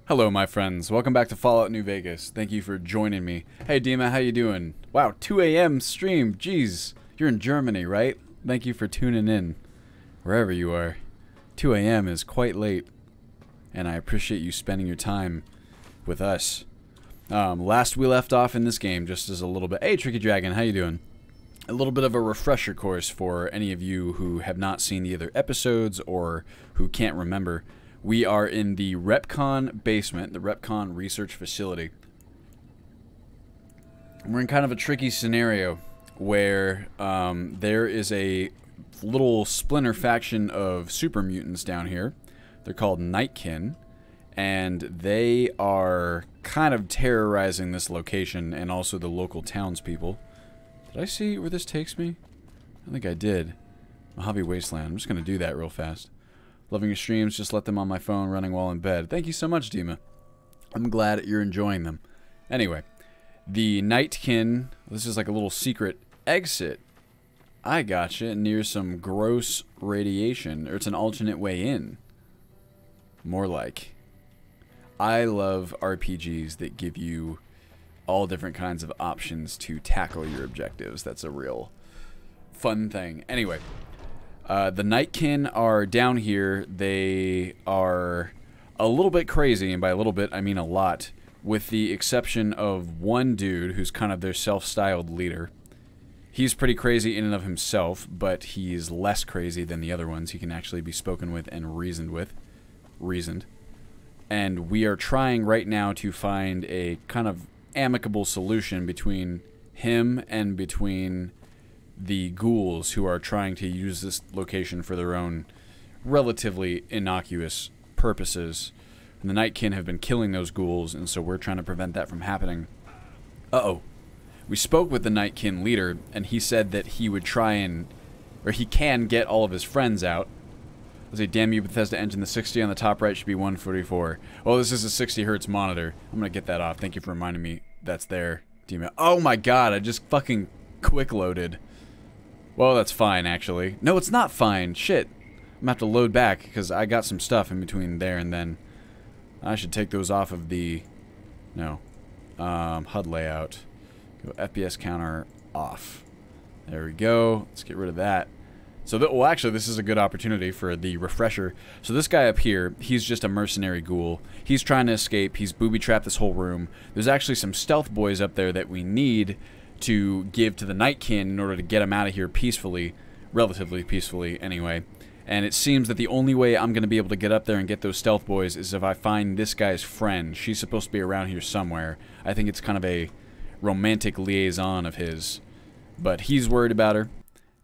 Hello, my friends. Welcome back to Fallout New Vegas. Thank you for joining me. Hey, Dima, how you doing? Wow, 2 a.m. stream. Jeez, you're in Germany, right? Thank you for tuning in, wherever you are. 2 a.m. is quite late, and I appreciate you spending your time with us. Last we left off in this game, just as a little bit... Hey, Tricky Dragon, how you doing? A little bit of a refresher course for any of you who have not seen the other episodes or who can't remember. We are in the REPCONN basement, the REPCONN research facility. We're in kind of a tricky scenario where there is a little splinter faction of super mutants down here. They're called Nightkin, and they are kind of terrorizing this location and also the local townspeople. Did I see where this takes me? I think I did. Mojave Wasteland. I'm just going to do that real fast. Loving your streams, just let them on my phone running while in bed. Thank you so much, Dima. I'm glad you're enjoying them. Anyway, the Nightkin, this is like a little secret exit. I gotcha, near some gross radiation, or it's an alternate way in. More like. I love RPGs that give you all different kinds of options to tackle your objectives. That's a real fun thing. Anyway. The Nightkin are down here. They are a little bit crazy, and by a little bit, I mean a lot, with the exception of one dude who's kind of their self-styled leader. He's pretty crazy in and of himself, but he's less crazy than the other ones. He can actually be spoken with and reasoned with. And we are trying right now to find a kind of amicable solution between him and between the Ghouls, who are trying to use this location for their own relatively innocuous purposes. And the Nightkin have been killing those Ghouls, and so we're trying to prevent that from happening. Uh-oh. We spoke with the Nightkin leader, and he said that he would try and... or he can get all of his friends out. Let's say, damn you, Bethesda engine, the 60 on the top right should be 144. Oh, this is a 60 hertz monitor. I'm gonna get that off. Thank you for reminding me that's there. Oh my god, I just fucking quick loaded. Well, that's fine, actually. No, it's not fine. Shit. I'm gonna have to load back, because I got some stuff in between there and then. I should take those off of the... No. HUD layout. Go FPS counter off. There we go. Let's get rid of that. So, well, actually, this is a good opportunity for the refresher. So this guy up here, he's just a mercenary ghoul. He's trying to escape. He's booby-trapped this whole room. There's actually some stealth boys up there that we need to give to the Nightkin in order to get him out of here peacefully, relatively peacefully anyway. And it seems that the only way I'm going to be able to get up there and get those stealth boys is if I find this guy's friend. She's supposed to be around here somewhere. I think it's kind of a romantic liaison of his. But he's worried about her,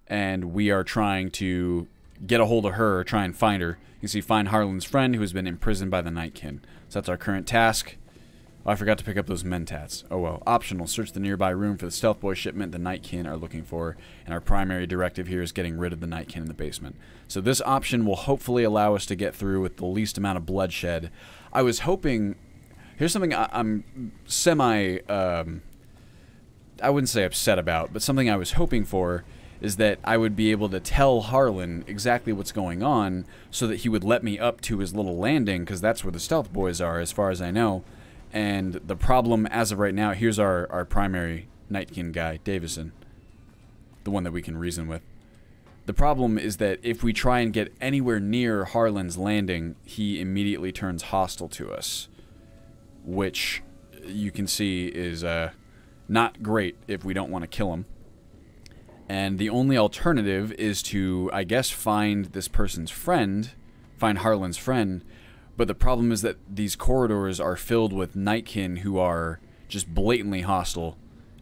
and we are trying to get a hold of her, try and find her. You can see, find Harlan's friend who has been imprisoned by the Nightkin. So that's our current task. Oh, I forgot to pick up those mentats. Oh well. Optional. Search the nearby room for the stealth boy shipment the Nightkin are looking for. And our primary directive here is getting rid of the Nightkin in the basement. So this option will hopefully allow us to get through with the least amount of bloodshed. I was hoping... Here's something I'm semi... I wouldn't say upset about, but something I was hoping for is that I would be able to tell Harlan exactly what's going on so that he would let me up to his little landing, because that's where the stealth boys are, as far as I know. And the problem, as of right now, here's our primary Nightkin guy, Davison. The one that we can reason with. The problem is that if we try and get anywhere near Harlan's landing, he immediately turns hostile to us. Which, you can see, is not great if we don't want to kill him. And the only alternative is to, I guess, find this person's friend, find Harlan's friend. But the problem is that these corridors are filled with Nightkin who are just blatantly hostile.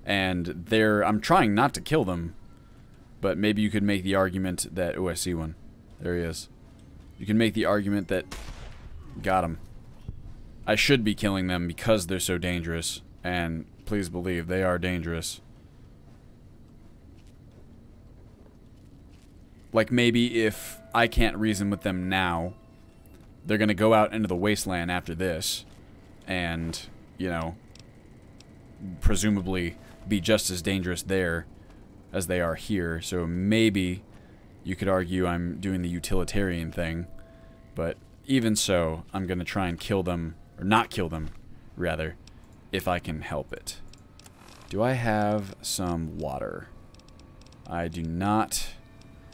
And I'm trying not to kill them. But maybe you could make the argument that... Oh, I see one. There he is. You can make the argument that... Got him. I should be killing them because they're so dangerous. And please believe, they are dangerous. Like, maybe if I can't reason with them now... They're going to go out into the wasteland after this and, you know, presumably be just as dangerous there as they are here. So maybe you could argue I'm doing the utilitarian thing, but even so, I'm going to try and kill them Or not kill them, rather, if I can help it. Do I have some water? I do not.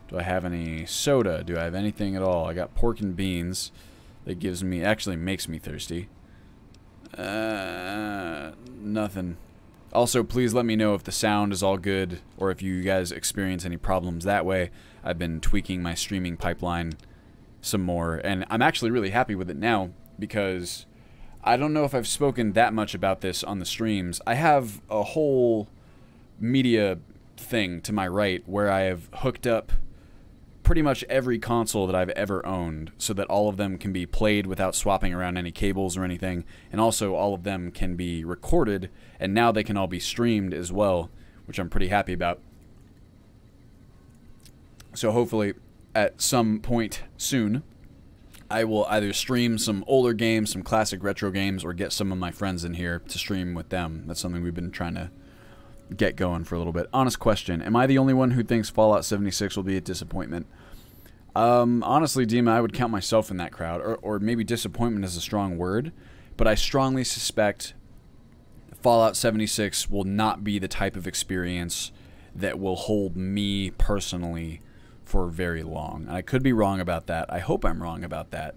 Do I have any soda? Do I have anything at all? I got pork and beans. That gives me, actually makes me thirsty. Nothing. Also, please let me know if the sound is all good, or if you guys experience any problems that way. I've been tweaking my streaming pipeline some more, and I'm actually really happy with it now, because I don't know if I've spoken that much about this on the streams. I have a whole media thing to my right where I have hooked up pretty much every console that I've ever owned, so that all of them can be played without swapping around any cables or anything, and also all of them can be recorded, and now they can all be streamed as well, which I'm pretty happy about. So hopefully at some point soon I will either stream some older games, some classic retro games, or get some of my friends in here to stream with them. That's something we've been trying to get going for a little bit. Honest question. Am I the only one who thinks Fallout 76 will be a disappointment? Honestly, Dima, I would count myself in that crowd. Or maybe disappointment is a strong word. But I strongly suspect Fallout 76 will not be the type of experience that will hold me personally for very long. And I could be wrong about that. I hope I'm wrong about that.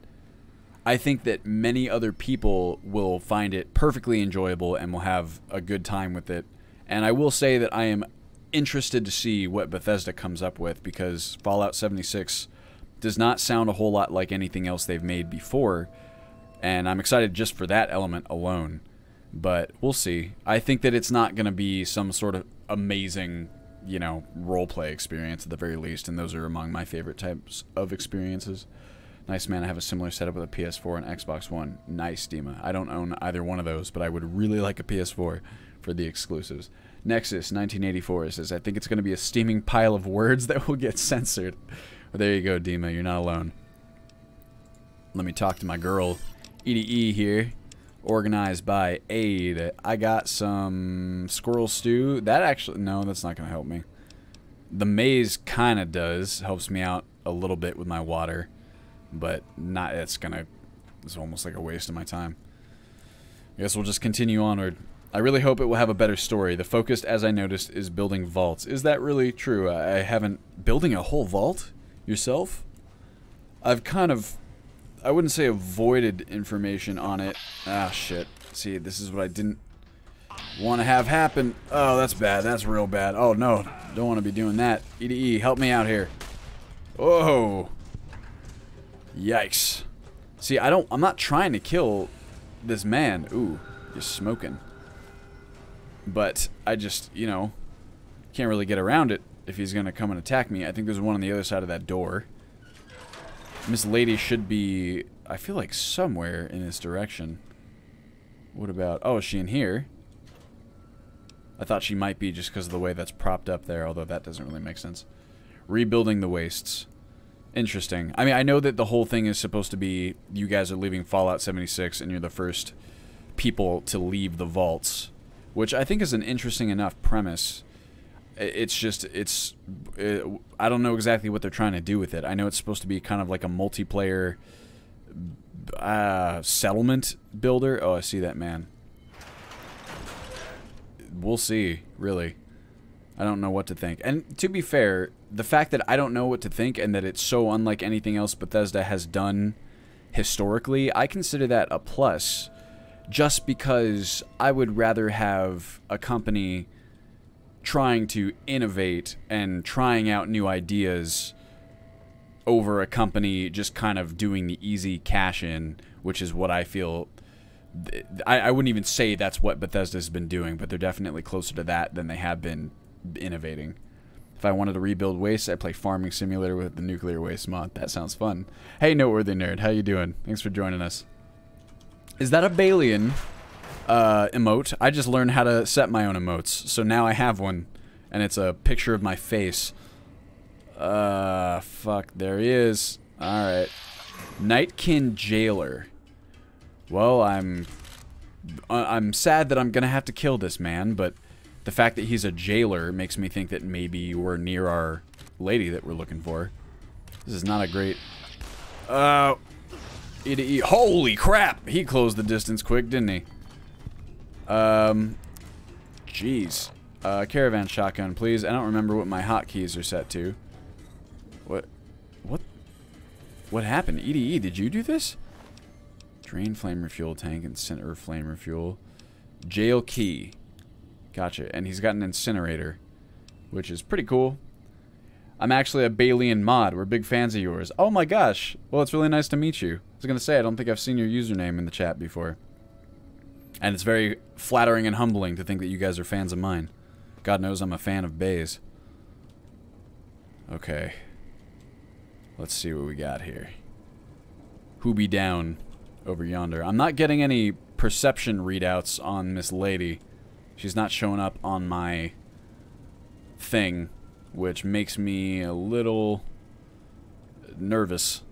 I think that many other people will find it perfectly enjoyable and will have a good time with it. And I will say that I am interested to see what Bethesda comes up with, because Fallout 76 does not sound a whole lot like anything else they've made before. And I'm excited just for that element alone. But we'll see. I think that it's not going to be some sort of amazing, you know, roleplay experience at the very least. And those are among my favorite types of experiences. Nice, man. I have a similar setup with a PS4 and Xbox One. Nice, Dima. I don't own either one of those, but I would really like a PS4 for the exclusives. Nexus 1984 says, I think it's going to be a steaming pile of words that will get censored. Well, there you go, Dima. You're not alone. Let me talk to my girl, EDE here. Organized by Aid. I got some squirrel stew. That actually, no, that's not going to help me. The maze kind of does. Helps me out a little bit with my water. But not, it's almost like a waste of my time. I guess we'll just continue onward. I really hope it will have a better story. The focus, as I noticed, is building vaults. Is that really true? I haven't... Building a whole vault? Yourself? I've kind of... I wouldn't say avoided information on it. Ah, shit. See, this is what I didn't want to have happen. Oh, that's bad. That's real bad. Oh, no. Don't want to be doing that. EDE, help me out here. Whoa. Yikes. See, I'm not trying to kill this man. Ooh, you're smoking. But I just, you know, can't really get around it if he's going to come and attack me. I think there's one on the other side of that door. Miss Lady should be, I feel like, somewhere in this direction. What about... Oh, is she in here? I thought she might be just because of the way that's propped up there, although that doesn't really make sense. Rebuilding the wastes. Interesting. I mean, I know that the whole thing is supposed to be you guys are leaving Fallout 76 and you're the first people to leave the vaults, which I think is an interesting enough premise. It's just, I don't know exactly what they're trying to do with it. I know it's supposed to be kind of like a multiplayer settlement builder. Oh, I see that, man. We'll see, really. I don't know what to think. And to be fair, the fact that I don't know what to think and that it's so unlike anything else Bethesda has done historically, I consider that a plus, just because I would rather have a company trying to innovate and trying out new ideas over a company just kind of doing the easy cash in, which is what I feel. I wouldn't even say that's what Bethesda's been doing, but they're definitely closer to that than they have been innovating. If I wanted to rebuild waste, I'd play Farming Simulator with the nuclear waste mod. That sounds fun. Hey, Noteworthy Nerd, how you doing? Thanks for joining us. Is that a Balian emote? I just learned how to set my own emotes, so now I have one, and it's a picture of my face. Fuck, there he is. Alright. Nightkin Jailer. Well, I'm sad that I'm gonna have to kill this man, but the fact that he's a jailer makes me think that maybe we're near our lady that we're looking for. This is not a great... EDE. Holy crap! He closed the distance quick, didn't he? Jeez. Caravan shotgun, please. I don't remember what my hotkeys are set to. What? What happened? EDE, did you do this? Drain flame refuel tank, incinerator flame refuel. Jail key. Gotcha. And he's got an incinerator, which is pretty cool. I'm actually a Balian mod. We're big fans of yours. Oh my gosh. Well, it's really nice to meet you. I was going to say, I don't think I've seen your username in the chat before. And it's very flattering and humbling to think that you guys are fans of mine. God knows I'm a fan of Bays. Okay. Let's see what we got here. Who be down over yonder? I'm not getting any perception readouts on Miss Lady. She's not showing up on my thing, which makes me a little nervous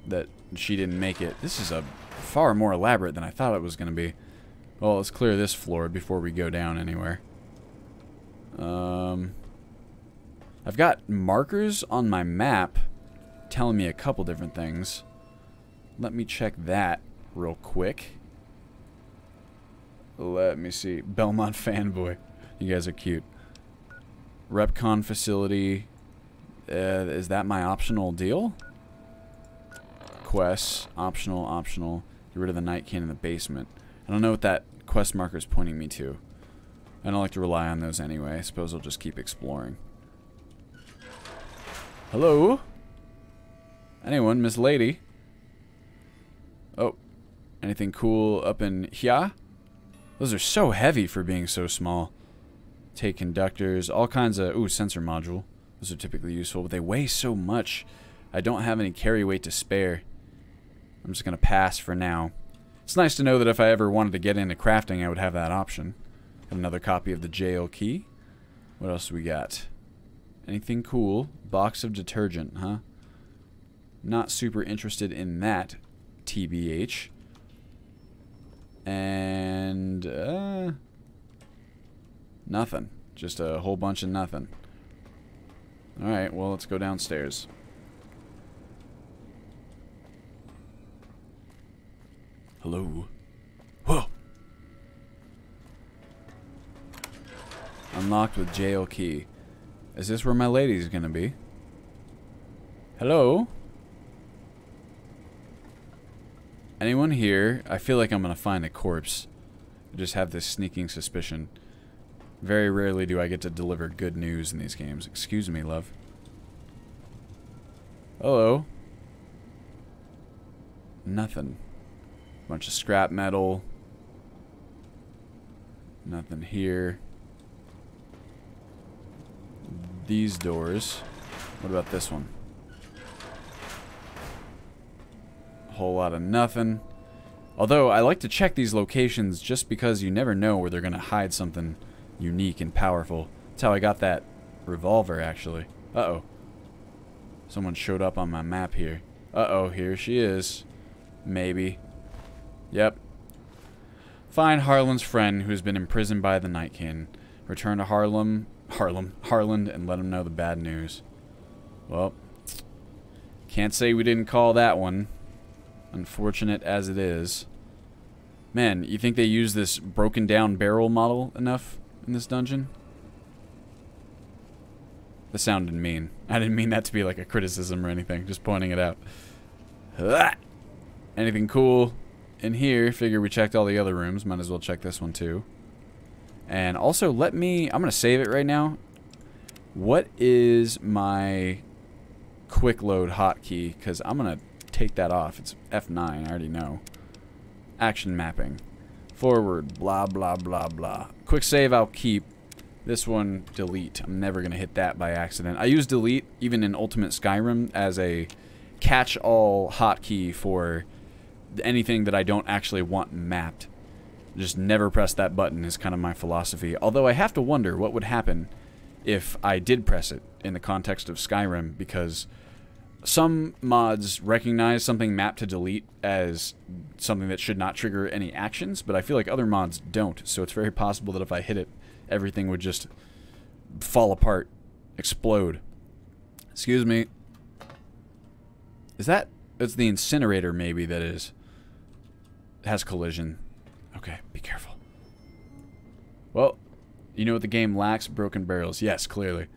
that she didn't make it. This is a far more elaborate than I thought it was going to be. Well, let's clear this floor before we go down anywhere. I've got markers on my map telling me a couple different things. Let me check that real quick. Let me see. Belmont fanboy. You guys are cute. REPCONN facility. Is that my optional deal? Quests. Optional, optional. Get rid of the night cane in the basement. I don't know what that quest marker is pointing me to. I don't like to rely on those anyway. I suppose I'll just keep exploring. Hello? Anyone? Miss Lady? Oh. Anything cool up in here? Those are so heavy for being so small. Take conductors. All kinds of... Ooh, sensor module. Those are typically useful, but they weigh so much. I don't have any carry weight to spare. I'm just going to pass for now. It's nice to know that if I ever wanted to get into crafting, I would have that option. Got another copy of the jail key. What else do we got? Anything cool? Box of detergent, huh? Not super interested in that, TBH. And, nothing. Just a whole bunch of nothing. Alright, well, let's go downstairs. Hello? Whoa! Unlocked with jail key. Is this where my lady's gonna be? Hello? Anyone here? I feel like I'm gonna find a corpse. I just have this sneaking suspicion. Very rarely do I get to deliver good news in these games. Excuse me, love. Hello? Nothing. Bunch of scrap metal. Nothing here. These doors. What about this one? A whole lot of nothing. Although, I like to check these locations just because you never know where they're going to hide something unique and powerful. That's how I got that revolver, actually. Uh-oh. Someone showed up on my map here. Uh-oh, here she is. Maybe. Yep. Find Harlan's friend who has been imprisoned by the Night King. Return to Harland, and let him know the bad news. Well, can't say we didn't call that one. Unfortunate as it is. Man, you think they use this broken down barrel model enough in this dungeon? That sounded mean. I didn't mean that to be like a criticism or anything, just pointing it out. Anything cool in here? Figure we checked all the other rooms. Might as well check this one too. And also, I'm going to save it right now. What is my quick load hotkey? Because I'm going to take that off. It's F9, I already know. Action mapping. Forward, blah, blah, blah, blah. Quick save I'll keep. This one, delete. I'm never going to hit that by accident. I use delete, even in Ultimate Skyrim, as a catch-all hotkey for anything that I don't actually want mapped. Just never press that button is kind of my philosophy. Although I have to wonder what would happen if I did press it in the context of Skyrim, because some mods recognize something mapped to delete as something that should not trigger any actions, but I feel like other mods don't, so it's very possible that if I hit it, everything would just fall apart, explode. Excuse me. Is that It's the incinerator, maybe, that has collision. Okay, be careful. Well, you know what the game lacks? Broken barrels. Yes, clearly.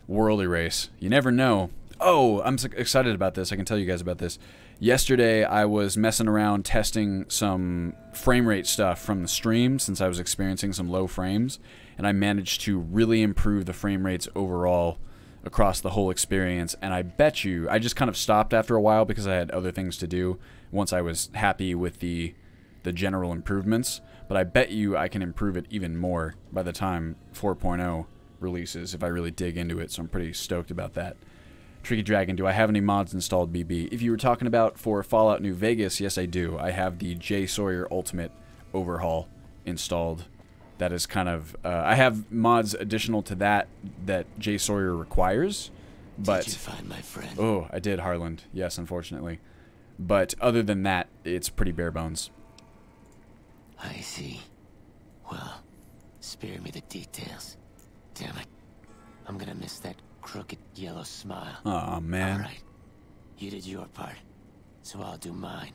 World erase. You never know. Oh, I'm so excited about this. I can tell you guys about this. Yesterday, I was messing around testing some frame rate stuff from the stream since I was experiencing some low frames, and I managed to really improve the frame rates overall across the whole experience. And I bet you, I just kind of stopped after a while because I had other things to do once I was happy with the general improvements. But I bet you I can improve it even more by the time 4.0 releases if I really dig into it, so I'm pretty stoked about that. Tricky Dragon, do I have any mods installed, BB? If you were talking about for Fallout New Vegas, yes I do. I have the J. Sawyer Ultimate overhaul installed. That is kind of... I have mods additional to that J. Sawyer requires, but... Did you find my friend? Oh, I did, Harland. Yes, unfortunately. But other than that, it's pretty bare bones. I see. Well, spare me the details. Damn it. I'm gonna miss that crooked yellow smile. Aw, man. Alright. You did your part, so I'll do mine.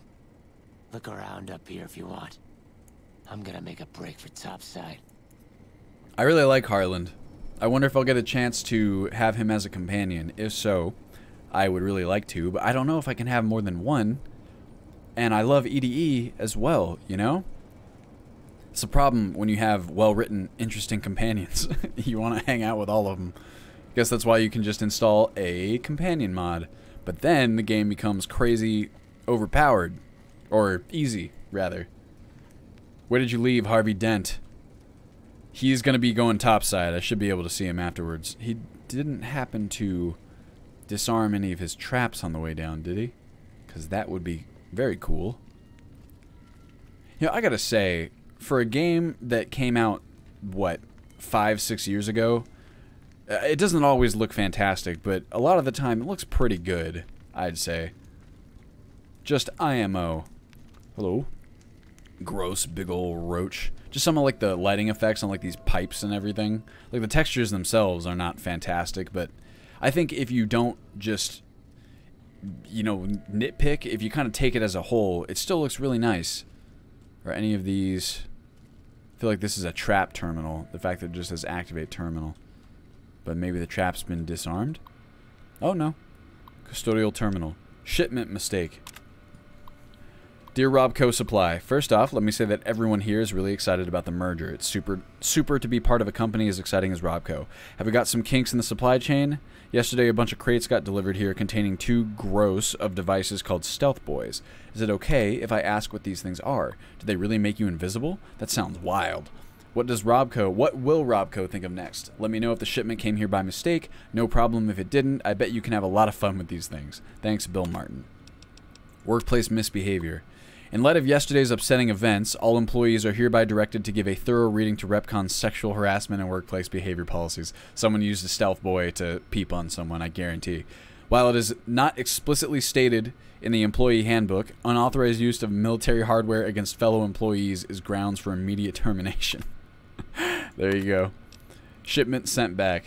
Look around up here if you want. I'm gonna make a break for topside. I really like Harland. I wonder if I'll get a chance to have him as a companion. If so, I would really like to, but I don't know if I can have more than one. And I love EDE as well, you know? It's a problem when you have well-written, interesting companions. You want to hang out with all of them. I guess that's why you can just install a companion mod. But then the game becomes crazy overpowered. Or easy, rather. Where did you leave Harvey Dent? He's going to be going topside. I should be able to see him afterwards. He didn't happen to disarm any of his traps on the way down, did he? Because that would be very cool. You know, I gotta say, for a game that came out, what, 5-6 years ago, it doesn't always look fantastic, but a lot of the time it looks pretty good, I'd say. Just IMO. Hello? Gross big ol' roach. Just some of like the lighting effects on like these pipes and everything. Like the textures themselves are not fantastic, but I think if you don't just, you know, nitpick, if you kind of take it as a whole, it still looks really nice. Or any of these... I feel like this is a trap terminal. The fact that it just says activate terminal. But maybe the trap's been disarmed? Oh no. Custodial terminal. Shipment mistake. Dear Robco Supply, first off, let me say that everyone here is really excited about the merger. It's super to be part of a company as exciting as Robco. Have we got some kinks in the supply chain? Yesterday, a bunch of crates got delivered here containing 2 gross of devices called Stealth Boys. Is it okay if I ask what these things are? Do they really make you invisible? That sounds wild. What will Robco think of next? Let me know if the shipment came here by mistake. No problem if it didn't. I bet you can have a lot of fun with these things. Thanks, Bill Martin. Workplace misbehavior. In light of yesterday's upsetting events, all employees are hereby directed to give a thorough reading to REPCONN's sexual harassment and workplace behavior policies. Someone used a stealth boy to peep on someone, I guarantee. While it is not explicitly stated in the employee handbook, unauthorized use of military hardware against fellow employees is grounds for immediate termination. There you go. Shipment sent back.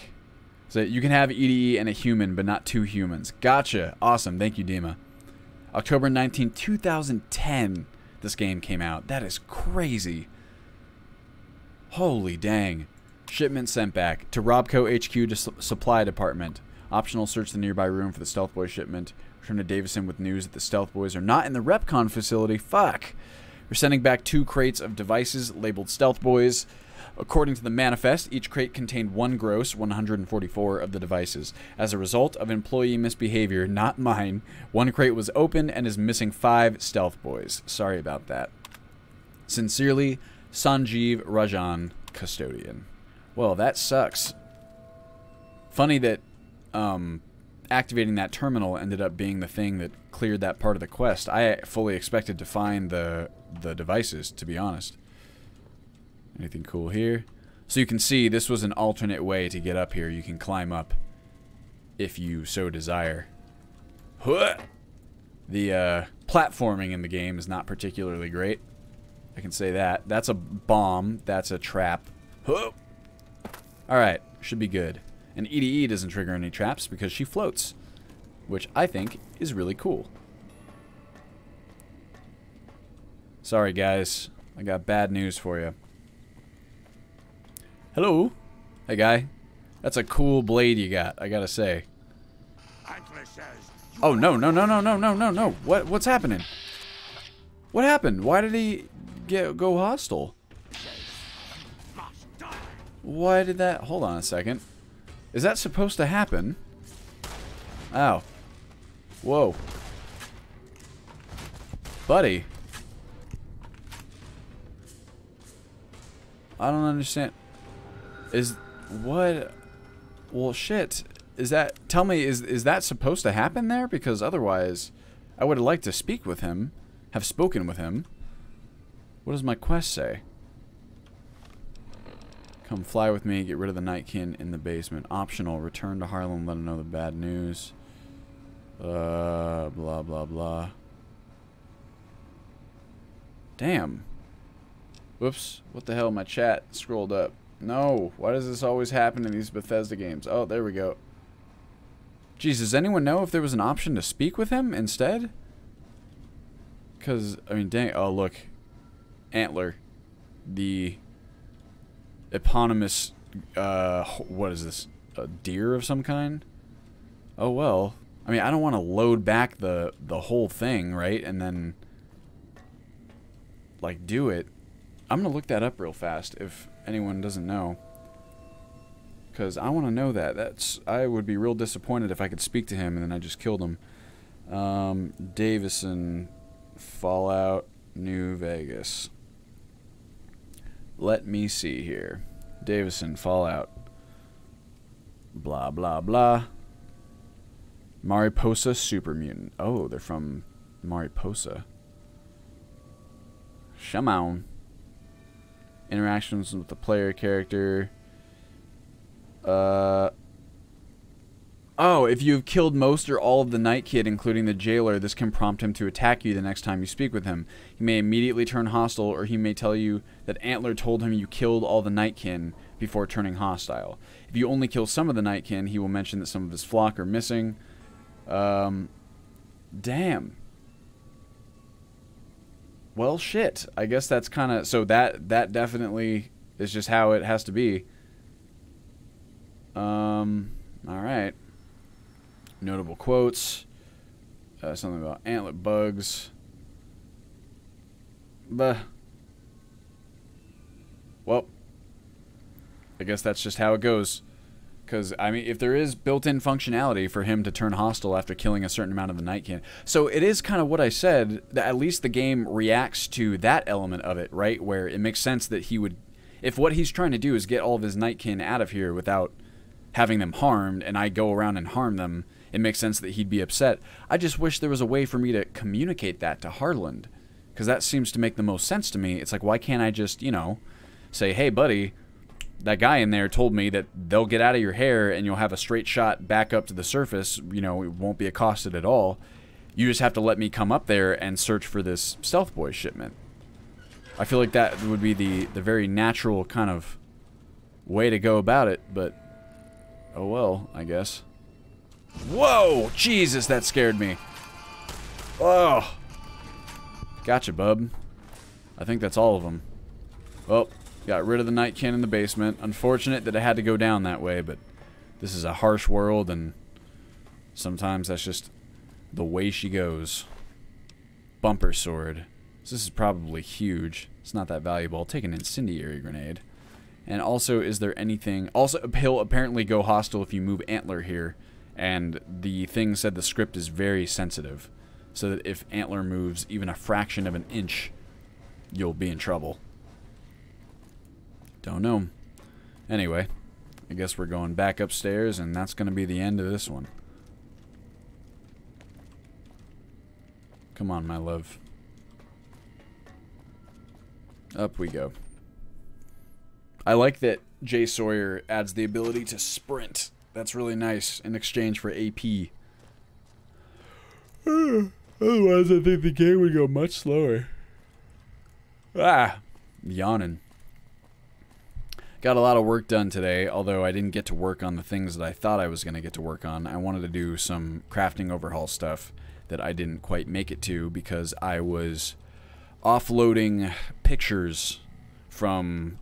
So you can have EDE and a human, but not 2 humans. Gotcha. Awesome. Thank you, Dima. October 19, 2010, this game came out. That is crazy. Holy dang. Shipment sent back to Robco HQ to Supply Department. Optional search the nearby room for the Stealth Boy shipment. Return to Davison with news that the Stealth Boys are not in the REPCONN facility. Fuck. We're sending back 2 crates of devices labeled Stealth Boys. According to the manifest, each crate contained 1 gross, 144 of the devices. As a result of employee misbehavior, not mine, 1 crate was open and is missing 5 Stealth Boys. Sorry about that. Sincerely, Sanjeev Rajan, Custodian. Well, that sucks. Funny that activating that terminal ended up being the thing that cleared that part of the quest. I fully expected to find the devices, to be honest. Anything cool here? So you can see this was an alternate way to get up here. You can climb up if you so desire. The platforming in the game is not particularly great. I can say that. That's a bomb. That's a trap. Alright, should be good. And EDE doesn't trigger any traps because she floats, which I think is really cool. Sorry, guys. I got bad news for you. Hello? Hey, guy. That's a cool blade you got, I gotta say. Oh, no, no, no, no, no, no, no, no. What's happening? What happened? Why did he go hostile? Why did that... Hold on a second. Is that supposed to happen? Ow. Whoa. Buddy. I don't understand. What? Well, shit. Is that... Tell me, is that supposed to happen there? Because otherwise, I would have liked to speak with him. Have spoken with him. What does my quest say? Come fly with me, get rid of the Nightkin in the basement. Optional, return to Harlem, let him know the bad news. Blah, blah, blah. Damn. Whoops. What the hell? My chat scrolled up. No. Why does this always happen in these Bethesda games? Oh, there we go. Jeez, does anyone know if there was an option to speak with him instead? Because, I mean, dang. Oh, look. Antler. The eponymous, what is this? A deer of some kind? Oh, well. I mean, I don't want to load back the whole thing, right? And then, like, do it. I'm going to look that up real fast if anyone doesn't know. Because I want to know that. I would be real disappointed if I could speak to him and then I just killed him. Davison, Fallout, New Vegas. Let me see here. Davison, Fallout. Blah, blah, blah. Mariposa Super Mutant. Oh, they're from Mariposa. Shaman. Interactions with the player character. Oh, if you've killed most or all of the Night Kid, including the jailer, this can prompt him to attack you the next time you speak with him. He may immediately turn hostile, or he may tell you that Antler told him you killed all the Nightkin before turning hostile. If you only kill some of the Nightkin, he will mention that some of his flock are missing. Damn. Well, shit. I guess that's kind of... So that definitely is just how it has to be. Alright. Notable quotes. Something about antler bugs. Well, I guess that's just how it goes. Because, I mean, if there is built-in functionality for him to turn hostile after killing a certain amount of the Nightkin. So it is kind of what I said, that at least the game reacts to that element of it, right? Where it makes sense that he would... If what he's trying to do is get all of his Nightkin out of here without having them harmed, and I go around and harm them, it makes sense that he'd be upset. I just wish there was a way for me to communicate that to Harland. Because that seems to make the most sense to me. It's like, why can't I just, you know, say, hey, buddy... That guy in there told me that they'll get out of your hair and you'll have a straight shot back up to the surface. You know, it won't be accosted at all. You just have to let me come up there and search for this Stealth Boy shipment. I feel like that would be the very natural kind of way to go about it, but oh well, I guess. Whoa! Jesus, that scared me. Oh! Gotcha, bub. I think that's all of them. Well... Got rid of the Nightkin in the basement. Unfortunate that it had to go down that way, but this is a harsh world, and sometimes that's just the way she goes. Bumper sword. So this is probably huge. It's not that valuable. I'll take an incendiary grenade. And also, is there anything... Also, he'll apparently go hostile if you move Antler here, and the thing said the script is very sensitive, so that if Antler moves even a fraction of an inch, you'll be in trouble. Don't know. Anyway, I guess we're going back upstairs, and that's going to be the end of this one. Come on, my love. Up we go. I like that Jay Sawyer adds the ability to sprint. That's really nice in exchange for AP. Otherwise, I think the game would go much slower. Ah, yawning. Got a lot of work done today, although I didn't get to work on the things that I thought I was going to get to work on. I wanted to do some crafting overhaul stuff that I didn't quite make it to because I was offloading pictures from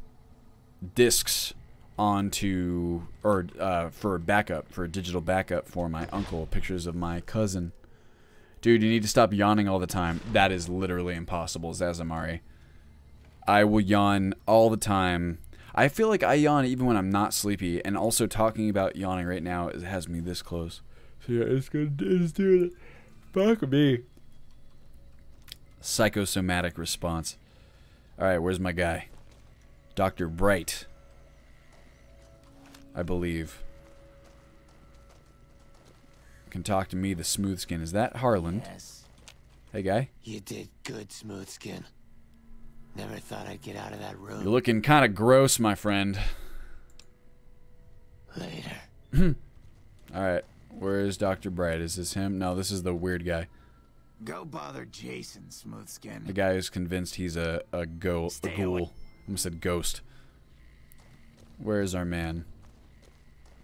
discs onto, or for backup, for a digital backup for my uncle, pictures of my cousin. Dude, you need to stop yawning all the time. That is literally impossible, Zazamari. I will yawn all the time. I feel like I yawn even when I'm not sleepy, and also talking about yawning right now, it has me this close. So yeah, it's doing it. Fuck me. Psychosomatic response. Alright, where's my guy? Dr. Bright. I believe. Can talk to me, the smooth skin. Is that Harland? Yes. Hey, guy. You did good, smooth skin. Never thought I'd get out of that room. You're looking kind of gross, my friend. Later. Alright, where is Dr. Bright? Is this him? No, this is the weird guy. Go bother Jason, smooth skin. The guy who's convinced he's a ghoul. I almost said ghost. Where is our man?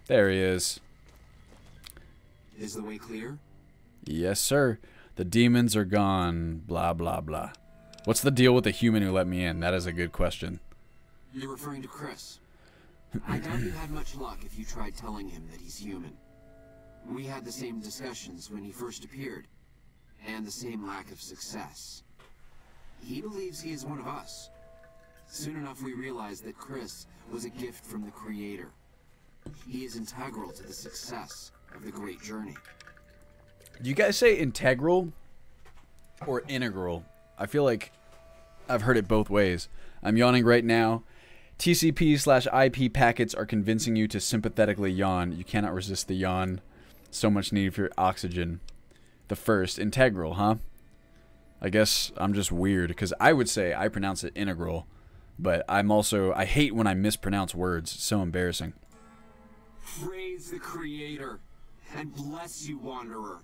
There he is. Is the way clear? Yes, sir. The demons are gone. Blah, blah, blah. What's the deal with the human who let me in? That is a good question. You're referring to Chris. I doubt you had much luck if you tried telling him that he's human. We had the same discussions when he first appeared, and the same lack of success. He believes he is one of us. Soon enough we realized that Chris was a gift from the Creator. He is integral to the success of the Great Journey. Do you guys say integral or integral? I feel like I've heard it both ways. I'm yawning right now. TCP/IP packets are convincing you to sympathetically yawn. You cannot resist the yawn. So much need for oxygen. The first. Integral, huh? I guess I'm just weird, because I would say I pronounce it integral. But I'm also... I hate when I mispronounce words. It's so embarrassing. Praise the Creator, and bless you, Wanderer.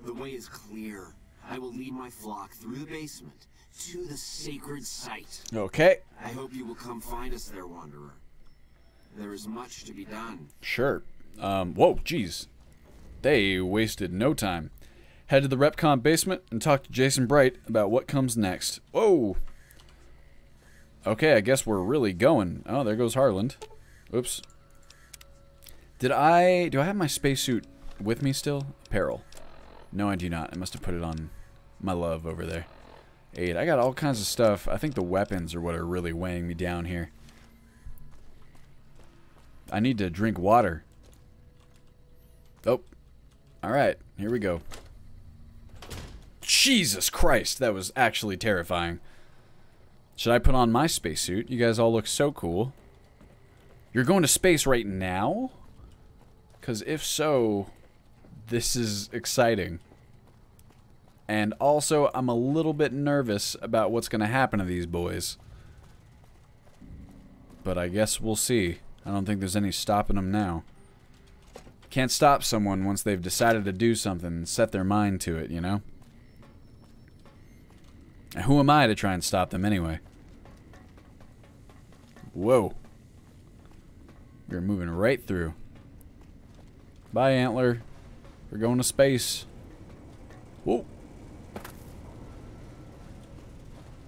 The way is clear. I will lead my flock through the basement to the sacred site. Okay. I hope you will come find us there, Wanderer. There is much to be done. Sure. Whoa, jeez. They wasted no time. Head to the REPCONN basement and talk to Jason Bright about what comes next. Whoa. Okay, I guess we're really going. Oh, there goes Harland. Oops. Do I have my spacesuit with me still? Apparel. No, I do not. I must have put it on my love over there. 8. I got all kinds of stuff. I think the weapons are what are really weighing me down here. I need to drink water. Oh. Alright, here we go. Jesus Christ, that was actually terrifying. Should I put on my spacesuit? You guys all look so cool. You're going to space right now? Because if so, this is exciting. And also, I'm a little bit nervous about what's going to happen to these boys. But I guess we'll see. I don't think there's any stopping them now. Can't stop someone once they've decided to do something and set their mind to it, you know? And who am I to try and stop them anyway? Whoa. We're moving right through. Bye, Antler. We're going to space. Whoa.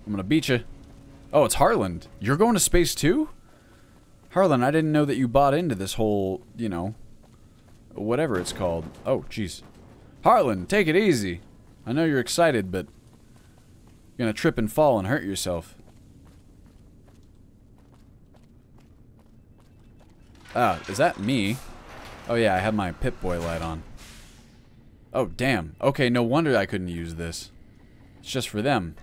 I'm gonna beat you. Oh, it's Harland. You're going to space too? Harland, I didn't know that you bought into this whole, you know, whatever it's called. Oh, jeez. Harland, take it easy. I know you're excited, but you're gonna trip and fall and hurt yourself. Ah, is that me? Oh yeah, I have my Pip-Boy light on. Oh, damn. Okay, no wonder I couldn't use this. It's just for them.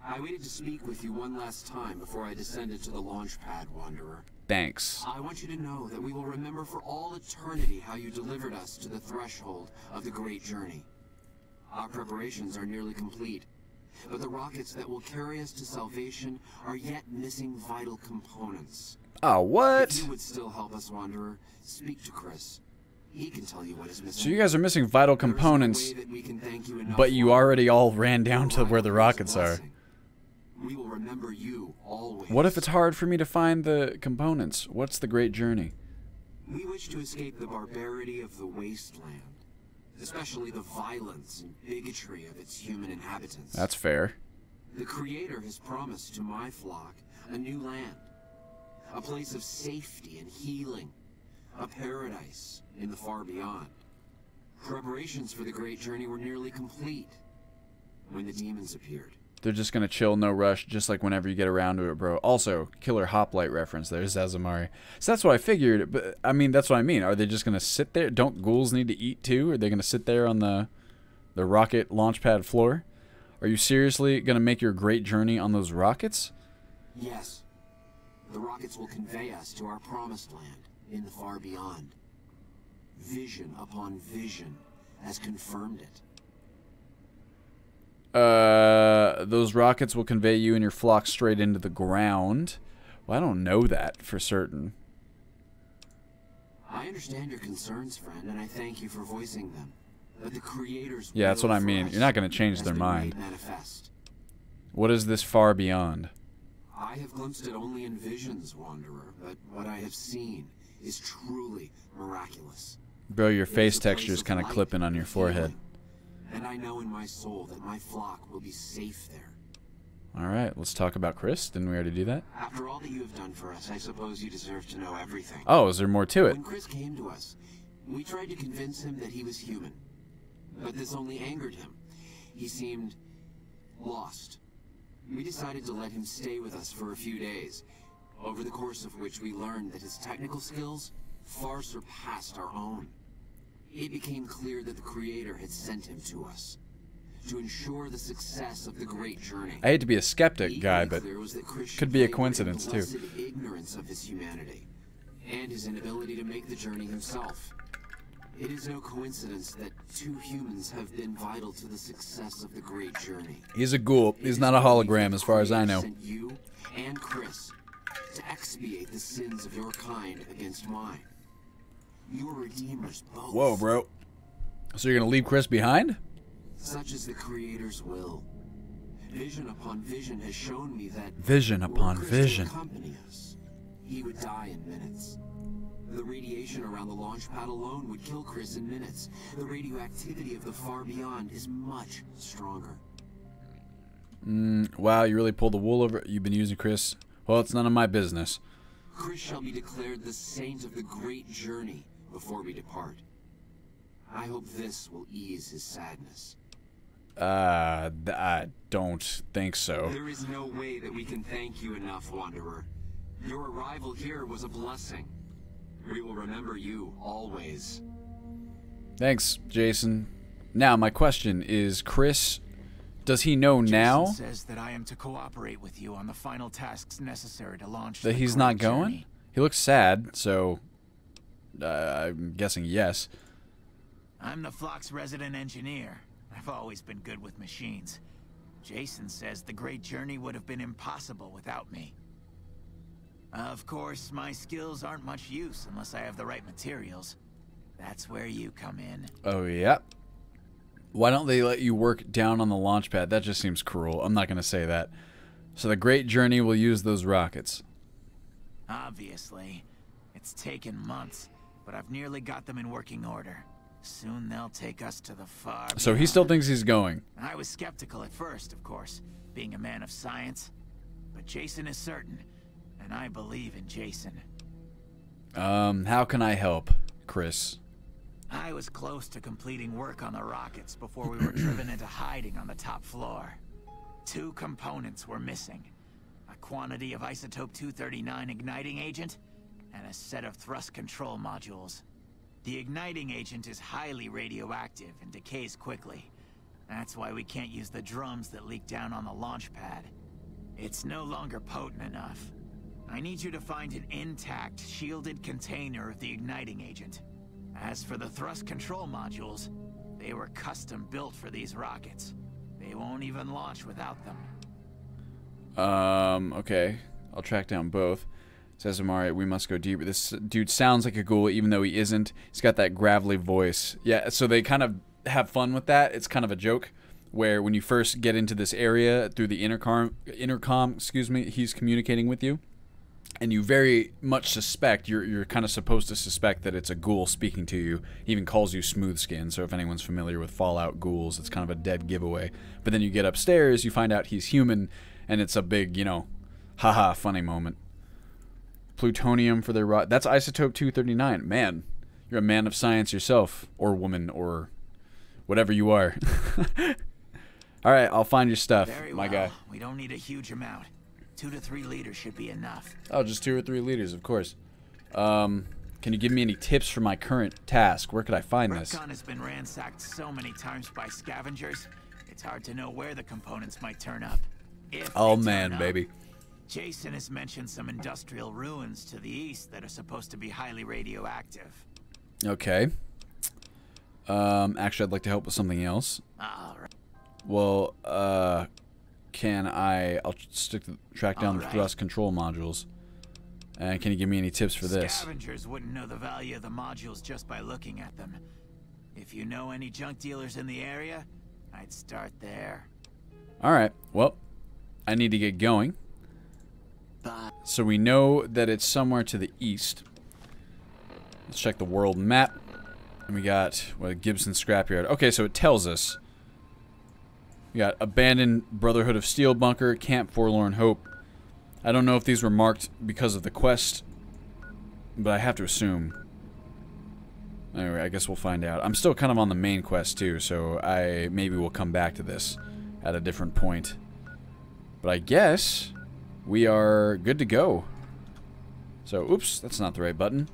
I waited to speak with you one last time before I descended to the launch pad, Wanderer. Thanks. I want you to know that we will remember for all eternity how you delivered us to the threshold of the Great Journey. Our preparations are nearly complete, but the rockets that will carry us to salvation are yet missing vital components. Oh, what? If you would still help us, Wanderer, speak to Chris. He can tell you what is missing. So you guys are missing vital components, but you already all ran down to where the rockets are. We will remember you always. What if it's hard for me to find the components? What's the Great Journey? We wish to escape the barbarity of the wasteland, especially the violence and bigotry of its human inhabitants. That's fair. The Creator has promised to my flock a new land. A place of safety and healing. A paradise in the far beyond. Preparations for the great journey were nearly complete when the demons appeared. They're just going to chill, no rush, just like whenever you get around to it, bro. Also, killer hoplite reference. There's Azumari. So that's what I figured. But, I mean, that's what I mean. Are they just going to sit there? Don't ghouls need to eat too? Are they going to sit there on the rocket launch pad floor? Are you seriously going to make your great journey on those rockets? Yes. The rockets will convey us to our promised land in the far beyond. Vision upon vision has confirmed it. Those rockets will convey you and your flock straight into the ground. Well, I don't know that for certain. I understand your concerns, friend, and I thank you for voicing them. But the Creator's yeah, that's what I mean. You're not going to change their mind. What is this far beyond? I have glimpsed it only in visions, Wanderer, but what I have seen is truly miraculous. Bro, your face texture is kind of clipping on your forehead. And I know in my soul that my flock will be safe there. Alright, let's talk about Chris. Didn't we already do that? After all that you have done for us, I suppose you deserve to know everything. Oh, is there more to it? When Chris came to us, we tried to convince him that he was human. But this only angered him. He seemed lost. We decided to let him stay with us for a few days, over the course of which we learned that his technical skills far surpassed our own. It became clear that the Creator had sent him to us to ensure the success of the great journey. I hate to be a skeptic guy, but could be a coincidence too. Ignorance of his humanity and his inability to make the journey himself. It is no coincidence that two humans have been vital to the success of the great journey. He's a ghoul. He's not a hologram, as far as I know. Sent you and Chris to expiate the sins of your kind against mine. Your redeemers both. Whoa, bro. So you're gonna leave Chris behind? Such is the Creator's will. Vision upon vision has shown me that vision upon vision. Accompany us, he would die in minutes. The radiation around the launch pad alone would kill Chris in minutes. The radioactivity of the far beyond is much stronger. Wow, you really pulled the wool over. You've been using Chris. Well, it's none of my business. Chris shall be declared the saint of the great journey before we depart. I hope this will ease his sadness. I don't think so. There is no way that we can thank you enough, Wanderer. Your arrival here was a blessing. We will remember you always. Thanks, Jason. Now, my question is, Chris, does he know now? Jason says that I am to cooperate with you on the final tasks necessary to launch that he's not going? Journey. He looks sad, so I'm guessing yes. I'm the flock's resident engineer. I've always been good with machines. Jason says the great journey would have been impossible without me. Of course, my skills aren't much use unless I have the right materials. That's where you come in. Oh, yeah. Why don't they let you work down on the launch pad? That just seems cruel. I'm not going to say that. So the great journey will use those rockets. Obviously. It's taken months, but I've nearly got them in working order. Soon they'll take us to the far beyond. So he still thinks he's going. I was skeptical at first, of course, being a man of science. But Jason is certain, and I believe in Jason. How can I help, Chris? I was close to completing work on the rockets before we were driven into hiding on the top floor. 2 components were missing. A quantity of isotope 239 igniting agent, and a set of thrust control modules. The igniting agent is highly radioactive and decays quickly. That's why we can't use the drums that leak down on the launch pad. It's no longer potent enough. I need you to find an intact, shielded container of the igniting agent. As for the thrust control modules, they were custom built for these rockets. They won't even launch without them. Okay. I'll track down both. Says Amari, we must go deeper. This dude sounds like a ghoul, even though he isn't. He's got that gravelly voice. Yeah, so they kind of have fun with that. It's kind of a joke, where when you first get into this area through the intercom, excuse me, he's communicating with you. and you very much suspect, you're kind of supposed to suspect that it's a ghoul speaking to you. He even calls you smooth skin, so if anyone's familiar with Fallout ghouls, it's kind of a dead giveaway. But then you get upstairs, you find out he's human, and it's a big, you know, haha, funny moment. Plutonium for their that's isotope 239. Man, you're a man of science yourself, or woman, or whatever you are. All right, I'll find your stuff, my guy. We don't need a huge amount. 2 to 3 liters should be enough. Oh, just 2 or 3 liters, of course. Can you give me any tips for my current task? Where could I find this? REPCONN has been ransacked so many times by scavengers, it's hard to know where the components might turn up. Oh man, baby. Jason has mentioned some industrial ruins to the east that are supposed to be highly radioactive. Okay. Actually, I'd like to help with something else. All right. Well, I'll track down the thrust control modules. And can you give me any tips for this? Scavengers wouldn't know the value of the modules just by looking at them. If you know any junk dealers in the area, I'd start there. Alright, well, I need to get going. So we know that it's somewhere to the east. Let's check the world map. And we got, what, Gibson Scrapyard. Okay, so it tells us. We got Abandoned Brotherhood of Steel Bunker, Camp Forlorn Hope. I don't know if these were marked because of the quest, but I have to assume. Anyway, I guess we'll find out. I'm still kind of on the main quest too, so maybe we'll come back to this at a different point. But I guess we are good to go. So, oops, that's not the right button.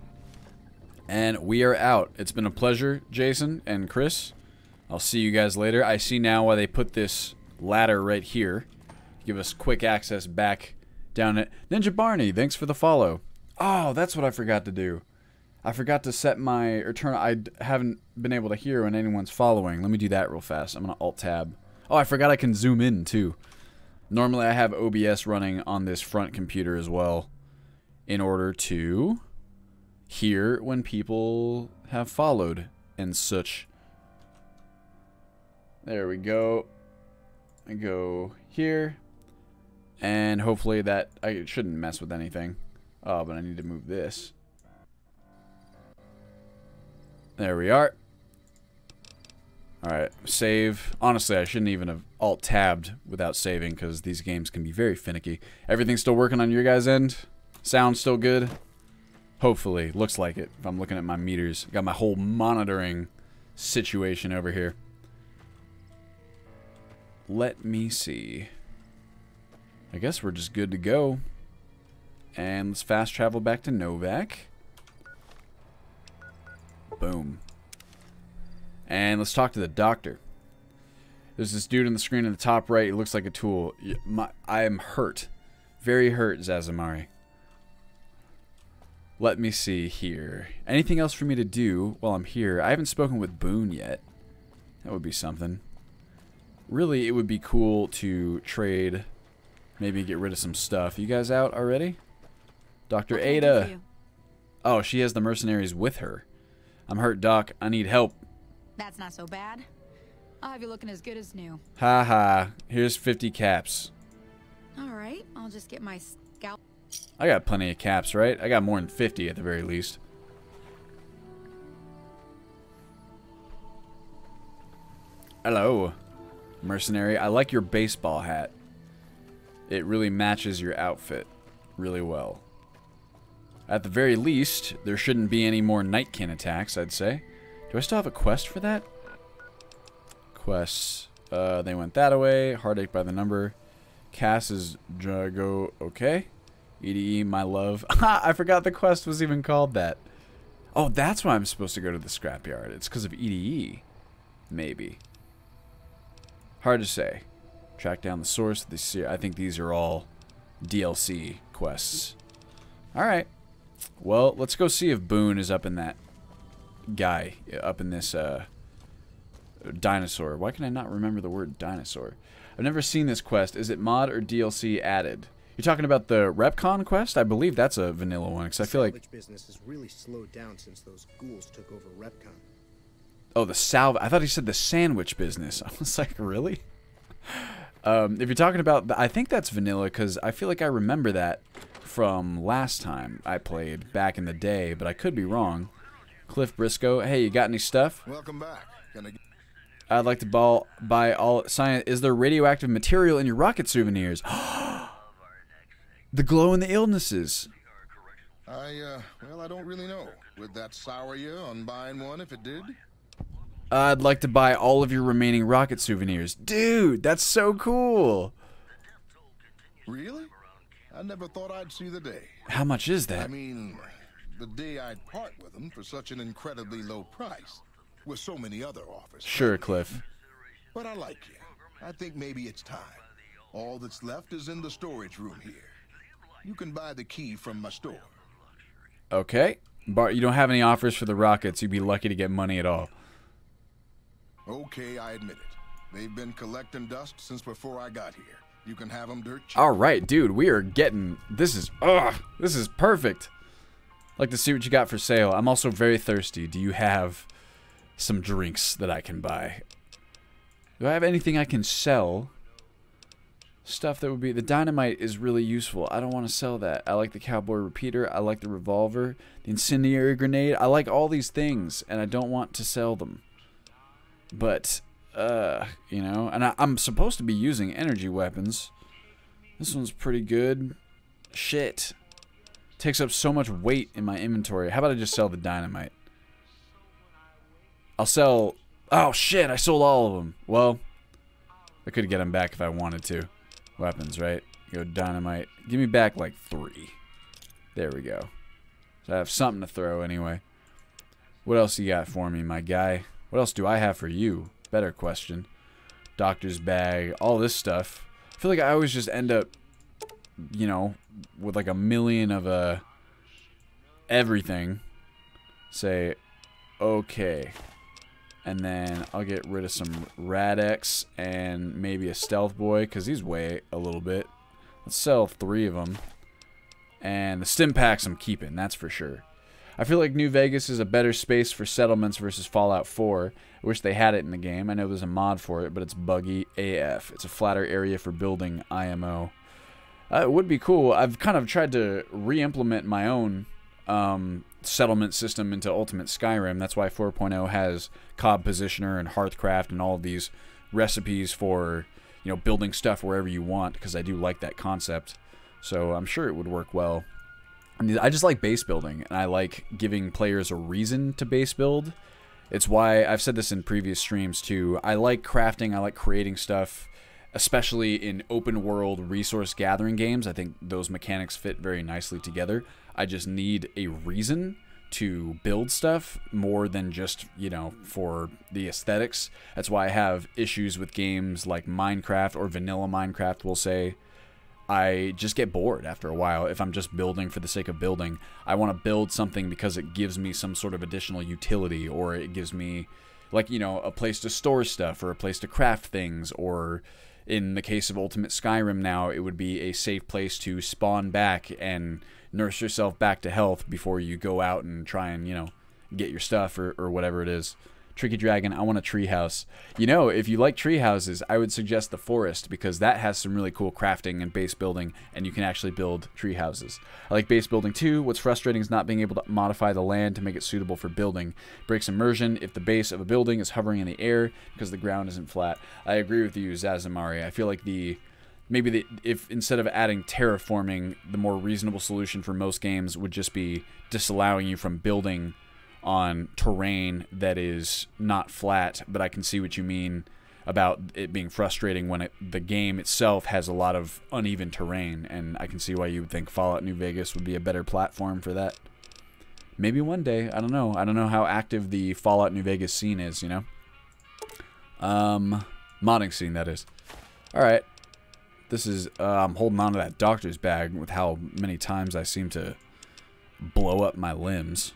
And we are out. It's been a pleasure, Jason and Chris. I'll see you guys later. I see now why they put this ladder right here. Give us quick access back down at Ninja Barney. Thanks for the follow. Oh, that's what I forgot to do. I forgot to set my I haven't been able to hear when anyone's following. Let me do that real fast. I'm gonna Alt-Tab. Oh, I forgot I can zoom in too. Normally I have OBS running on this front computer as well in order to hear when people have followed and such. There we go. I go here. And hopefully that... I shouldn't mess with anything. Oh, but I need to move this. There we are. Alright, save. Honestly, I shouldn't even have Alt-Tabbed without saving, because these games can be very finicky. Everything's still working on your guys' end? Sound still good? Hopefully. Looks like it, if I'm looking at my meters. Got my whole monitoring situation over here. Let me see. I guess we're just good to go. And let's fast travel back to Novak. Boom. And let's talk to the doctor. There's this dude on the screen in the top right. He looks like a tool. I am hurt. Very hurt, Zazamari. Let me see here. Anything else for me to do while I'm here? I haven't spoken with Boone yet. That would be something. Really, it would be cool to trade, maybe get rid of some stuff. You guys out already? Dr. Ada. Oh, she has the mercenaries with her. I'm hurt, Doc. I need help. That's not so bad. I'll have you looking as good as new. Ha ha. Here's 50 caps. Alright, I'll just get my scalp. I got plenty of caps, right? I got more than 50 at the very least. Hello, mercenary. I like your baseball hat. It really matches your outfit really well. At the very least, there shouldn't be any more Nightkin attacks, I'd say. Do I still have a quest for that? Quests. They went that away. Heartache by the number. Cass is Jago. Okay. EDE, my love. I forgot the quest was even called that. Oh, that's why I'm supposed to go to the scrapyard. It's because of EDE. Maybe. Hard to say. Track down the source of the I think these are all DLC quests. Alright. Well, let's go see if Boone is up in that guy. Up in this dinosaur. Why can I not remember the word dinosaur? I've never seen this quest. Is it mod or DLC added? You're talking about the REPCONN quest? I believe that's a vanilla one, because I feel like... business has really slowed down since those ghouls took over REPCONN. Oh, the I thought he said the sandwich business. I was like, really? If you're talking about... I think that's vanilla, because I feel like I remember that from last time I played back in the day, but I could be wrong. Cliff Briscoe, hey, you got any stuff? Welcome back. I'd like to buy all science. Is there radioactive material in your rocket souvenirs? The glow and the illnesses. Well, I don't really know. Would that sour you on buying one if it did? I'd like to buy all of your remaining rocket souvenirs. Dude, that's so cool. Really? I never thought I'd see the day. How much is that? I mean, the day I'd part with them for such an incredibly low price, with so many other offers. Sure, Cliff. But I like you. I think maybe it's time. All that's left is in the storage room here. You can buy the key from my store. Okay. Bart, you don't have any offers for the rockets. You'd be lucky to get money at all. Okay, I admit it. They've been collecting dust since before I got here. You can have them dirt cheap. All right, dude. We are getting... This is perfect. I'd like to see what you got for sale. I'm also very thirsty. Do you have some drinks that I can buy? Do I have anything I can sell? Stuff that would be... The dynamite is really useful. I don't want to sell that. I like the cowboy repeater. I like the revolver. The incendiary grenade. I like all these things, and I don't want to sell them. But, you know... And I'm supposed to be using energy weapons. This one's pretty good. Shit. Takes up so much weight in my inventory. How about I just sell the dynamite? I'll sell... Oh, shit. I sold all of them. Well, I could get them back if I wanted to. Weapons, right? Go dynamite. Give me back like 3. There we go. So I have something to throw anyway. What else you got for me, my guy? What else do I have for you? Better question. Doctor's bag. All this stuff. I feel like I always just end up, you know, with like a million of everything. Say, okay. And then I'll get rid of some Rad-X and maybe a Stealth Boy, because these weigh a little bit. Let's sell 3 of them. And the Stim Packs I'm keeping, that's for sure. I feel like New Vegas is a better space for settlements versus Fallout 4. I wish they had it in the game. I know there's a mod for it, but it's buggy AF. It's a flatter area for building IMO. It would be cool. I've kind of tried to re-implement my own settlement system into Ultimate Skyrim. That's why 4.0 has Cob Positioner and Hearthcraft and all of these recipes for, you know, building stuff wherever you want, because I do like that concept. So I'm sure it would work well. I just like base building, and I like giving players a reason to base build. It's why I've said this in previous streams too. I like crafting, I like creating stuff, especially in open world resource gathering games. I think those mechanics fit very nicely together. I just need a reason to build stuff more than just, you know, for the aesthetics. That's why I have issues with games like Minecraft or vanilla Minecraft, we'll say. I just get bored after a while if I'm just building for the sake of building. I want to build something because it gives me some sort of additional utility, or it gives me, like, you know, a place to store stuff or a place to craft things, or in the case of Ultimate Skyrim now, it would be a safe place to spawn back and nurse yourself back to health before you go out and try and, you know, get your stuff or whatever it is. Tricky Dragon, I want a treehouse. You know, if you like treehouses, I would suggest the Forest, because that has some really cool crafting and base building, and you can actually build treehouses. I like base building too. What's frustrating is not being able to modify the land to make it suitable for building. Breaks immersion if the base of a building is hovering in the air because the ground isn't flat. I agree with you, Zazamari. I feel like if instead of adding terraforming, the more reasonable solution for most games would just be disallowing you from building on terrain that is not flat. But I can see what you mean about it being frustrating when the game itself has a lot of uneven terrain, and I can see why you would think Fallout New Vegas would be a better platform for that. Maybe one day. I don't know. I don't know how active the Fallout New Vegas scene is, you know? Modding scene, that is. Alright. This is, I'm holding on to that doctor's bag with how many times I seem to blow up my limbs.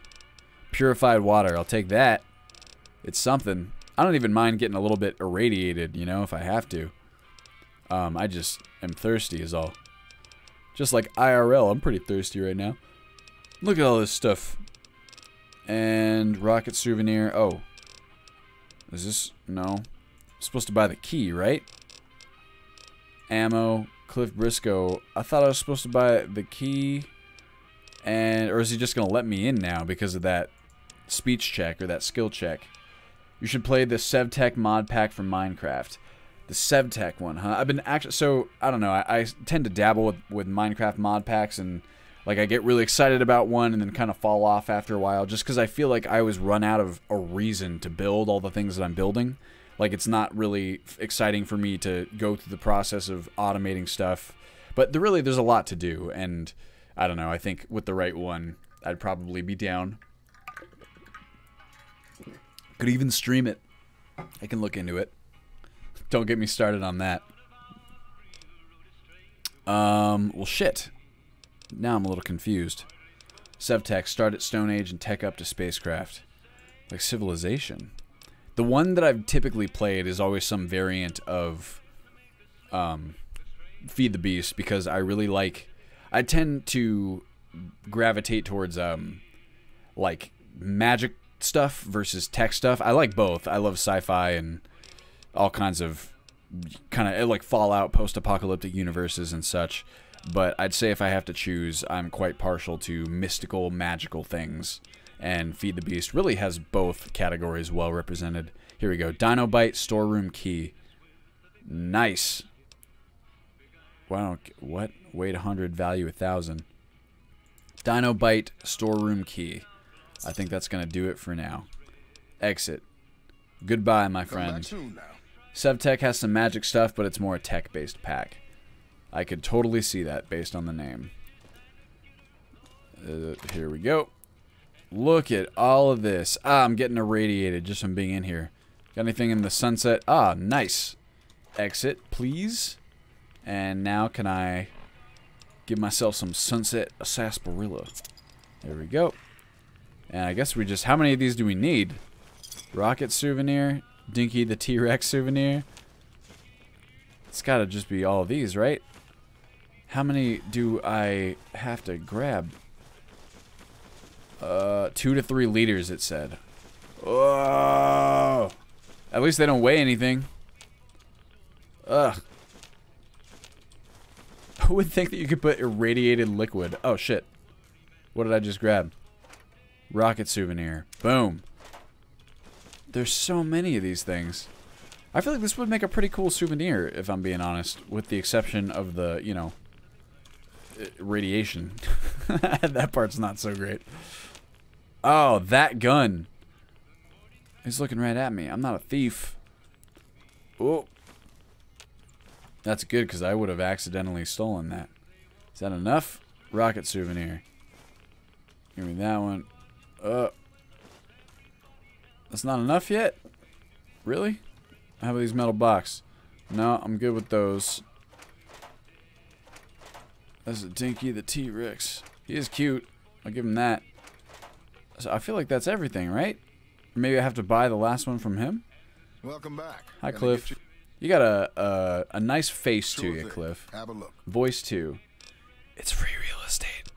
Purified water, I'll take that. It's something. I don't even mind getting a little bit irradiated, you know, if I have to. I just am thirsty is all. Just like IRL, I'm pretty thirsty right now. Look at all this stuff. And rocket souvenir. Oh. Is this? No. I'm supposed to buy the key, right? Ammo. Cliff Briscoe. I thought I was supposed to buy the key, or is he just gonna let me in now because of that speech check or that skill check? You should play the SevTech mod pack from Minecraft. The SevTech one, huh? I've been actually, so I don't know. I tend to dabble with Minecraft mod packs, and like I get really excited about one and then kind of fall off after a while, just because I feel like I always run out of a reason to build all the things that I'm building. Like it's not really exciting for me to go through the process of automating stuff, but there's a lot to do, and I don't know. I think with the right one, I'd probably be down. Could even stream it. I can look into it. Don't get me started on that. Well, shit. Now I'm a little confused. SevTech, start at Stone Age and tech up to spacecraft. Like Civilization. The one that I've typically played is always some variant of Feed the Beast, because I really like... I tend to gravitate towards, like, magic stuff versus tech stuff. I like both. I love sci-fi and all kinds of kind of like Fallout, post-apocalyptic universes and such. But I'd say if I have to choose, I'm quite partial to mystical, magical things. And Feed the Beast really has both categories well represented. Here we go. Dinobite storeroom key. Nice. Wow. What? Weight 100, value 1,000. Dinobite storeroom key. I think that's going to do it for now. Exit. Goodbye, my friend. SevTech has some magic stuff, but it's more a tech-based pack. I could totally see that based on the name. Here we go. Look at all of this. Ah, I'm getting irradiated just from being in here. Got anything in the sunset? Ah, nice. Exit, please. And now can I give myself some sunset sarsaparilla? There we go. And I guess we just... How many of these do we need? Rocket souvenir. Dinky the T-Rex souvenir. It's got to just be all of these, right? How many do I have to grab? 2 to 3 liters, it said. Oh! At least they don't weigh anything. Ugh. Who would think that you could put irradiated liquid? Oh, shit. What did I just grab? Rocket souvenir. Boom. There's so many of these things. I feel like this would make a pretty cool souvenir, if I'm being honest, with the exception of the, you know, radiation. That part's not so great. Oh, that gun. He's looking right at me. I'm not a thief. Oh. That's good, because I would have accidentally stolen that. Is that enough? Rocket souvenir. Give me that one. That's not enough yet? Really? How about these metal box? No, I'm good with those. That's a Dinky the T-Rex. He is cute. I'll give him that. So I feel like that's everything, right? Maybe I have to buy the last one from him? Welcome back. Hi, Cliff. You got a nice face to you, Cliff. Have a look. Voice too. It's free real estate.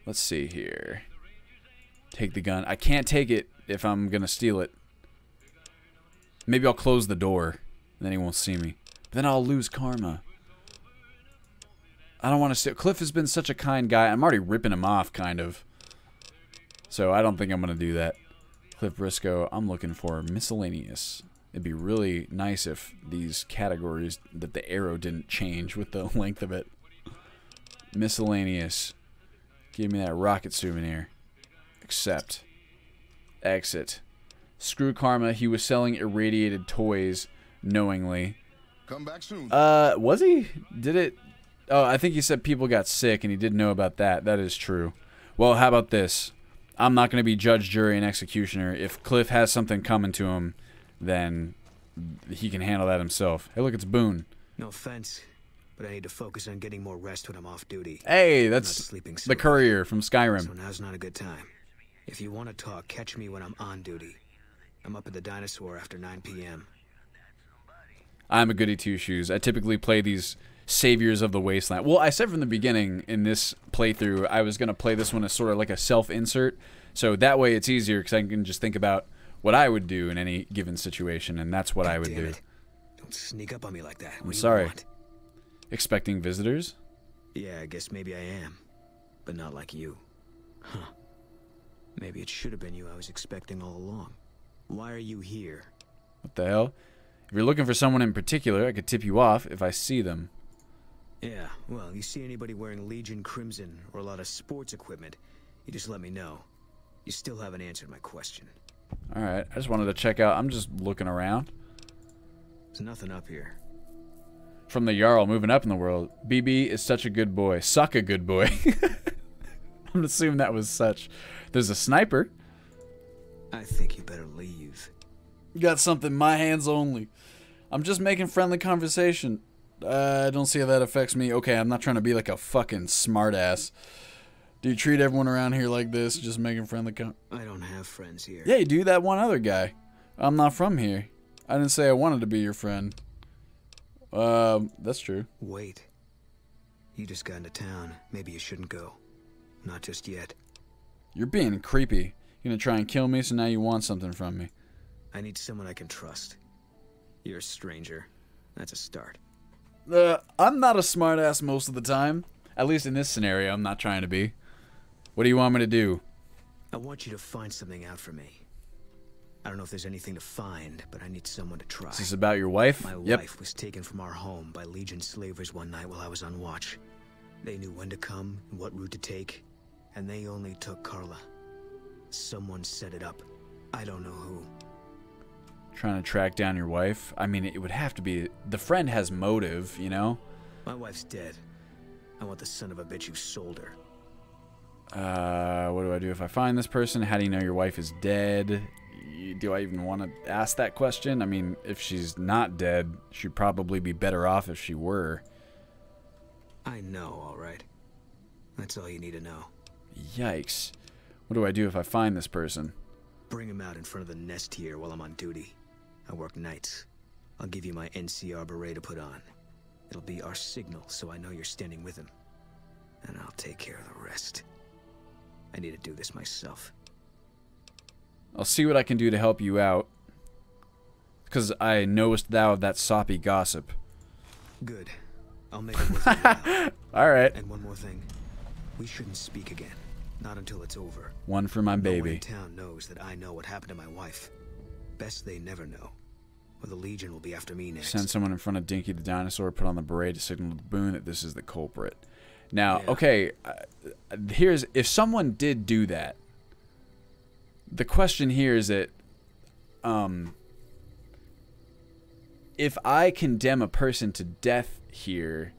Let's see here. Take the gun. I can't take it if I'm gonna steal it. Maybe I'll close the door, and then he won't see me. Then I'll lose karma. I don't want to steal. Cliff has been such a kind guy. I'm already ripping him off, kind of. So I don't think I'm gonna do that. Cliff Briscoe. I'm looking for miscellaneous. It'd be really nice if these categories, that the arrow didn't change with the length of it. Miscellaneous. Give me that rocket souvenir. Accept. Exit. Screw karma. He was selling irradiated toys knowingly. Come back soon. Was he? Did it? Oh, I think he said people got sick and he didn't know about that. That is true. Well, how about this? I'm not going to be judge, jury, and executioner. If Cliff has something coming to him, then he can handle that himself. Hey, look, it's Boone. No offense, but I need to focus on getting more rest when I'm off duty. Hey, that's the courier from Skyrim. So now's not a good time. If you want to talk, catch me when I'm on duty. I'm up at the dinosaur after 9 p.m. I'm a goody two-shoes. I typically play these Saviors of the Wasteland. Well, I said from the beginning in this playthrough, I was going to play this one as sort of like a self-insert. So that way it's easier because I can just think about what I would do in any given situation, and that's what I would do. Don't sneak up on me like that. I'm sorry. Expecting visitors? Yeah, I guess maybe I am. But not like you. Huh. Maybe it should have been you I was expecting all along. Why are you here? What the hell? If you're looking for someone in particular, I could tip you off if I see them. Yeah, well, you see anybody wearing Legion Crimson or a lot of sports equipment, you just let me know. You still haven't answered my question. Alright, I just wanted to check out. I'm just looking around. There's nothing up here. From the Jarl moving up in the world. BB is such a good boy. Suck a good boy. I'm assuming that was such. There's a sniper. I think you better leave. Got something my hands only. I'm just making friendly conversation. I don't see how that affects me. Okay, I'm not trying to be like a fucking smartass. Do you treat everyone around here like this? Just making friendly I don't have friends here. Yeah, you do. That one other guy. I'm not from here. I didn't say I wanted to be your friend. That's true. Wait. You just got into town. Maybe you shouldn't go. Not just yet. You're being creepy. You're gonna try and kill me, so now you want something from me. I need someone I can trust. You're a stranger. That's a start. I'm not a smartass most of the time. At least in this scenario, I'm not trying to be. What do you want me to do? I want you to find something out for me. I don't know if there's anything to find, but I need someone to try. Is this about your wife? My wife was taken from our home by Legion slavers one night while I was on watch. They knew when to come and what route to take, and they only took Carla. Someone set it up. I don't know who. Trying to track down your wife? I mean, it would have to be... The friend has motive, you know? My wife's dead. I want the son of a bitch who sold her. What do I do if I find this person? How do you know your wife is dead? Do I even want to ask that question? I mean, if she's not dead, she'd probably be better off if she were. I know, all right. That's all you need to know. Yikes. What do I do if I find this person? Bring him out in front of the nest here while I'm on duty. I work nights. I'll give you my NCR beret to put on. It'll be our signal, so I know you're standing with him. And I'll take care of the rest. I need to do this myself. I'll see what I can do to help you out. Because I knowest thou of that soppy gossip. Good. I'll make it worth your while. Alright. And one more thing. We shouldn't speak again. Not until it's over. One for my baby. No one in town knows that I know what happened to my wife. Best they never know. Or the Legion will be after me next. Send someone in front of Dinky the dinosaur, put on the beret to signal to Boone that this is the culprit. Now, Yeah. okay, here's... If someone did do that, the question here is that... if I condemn a person to death here...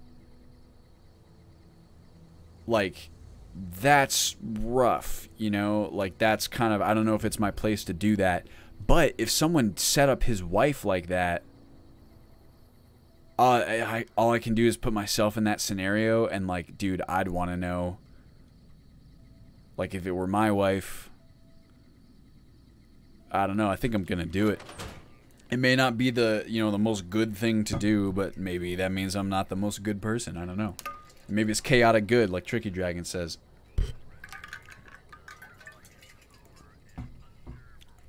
Like... That's rough, you know? Like, that's kind of... I don't know if it's my place to do that. But if someone set up his wife like that... all I can do is put myself in that scenario. And, like, dude, I'd want to know... Like, if it were my wife... I don't know. I think I'm going to do it. It may not be the, you know, the most good thing to do. But maybe that means I'm not the most good person. I don't know. Maybe it's chaotic good, like Tricky Dragon says.